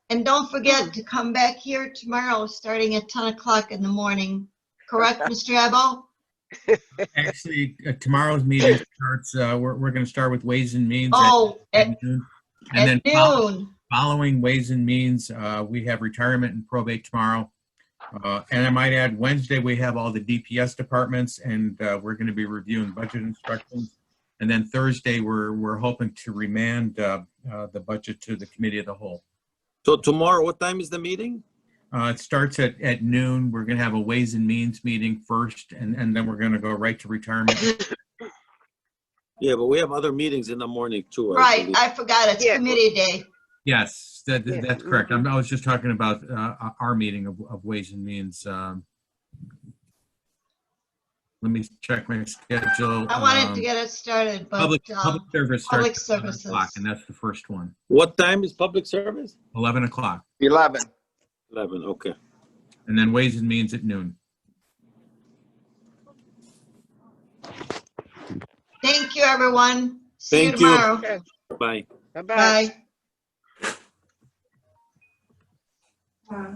and don't forget to come back here tomorrow, starting at 10 o'clock in the morning. Correct, Mr. Ebo? Actually, tomorrow's meeting starts, we're going to start with Ways and Means Oh, at at noon. And then noon. following Ways and Means, we have retirement and probate tomorrow. And I might add, Wednesday, we have all the DPS departments, and we're going to be reviewing budget instructions. And then Thursday, we're hoping to remand the budget to the committee of the whole. So tomorrow, what time is the meeting? It starts at noon. We're going to have a Ways and Means meeting first, and then we're going to go right to retirement. Yeah, but we have other meetings in the morning too. Right, believe. I forgot. It's committee day. Yes, that's correct. I was just talking about our meeting of Ways and Means. Let me check my schedule. I wanted to get it started, but Public service starts public at 11 services. o'clock, and that's the first one. What time is public service? 11 o'clock. 11. 11, okay. And then Ways and Means at noon. Thank you, everyone. See Thank you you. tomorrow. Bye. Bye-bye. Bye.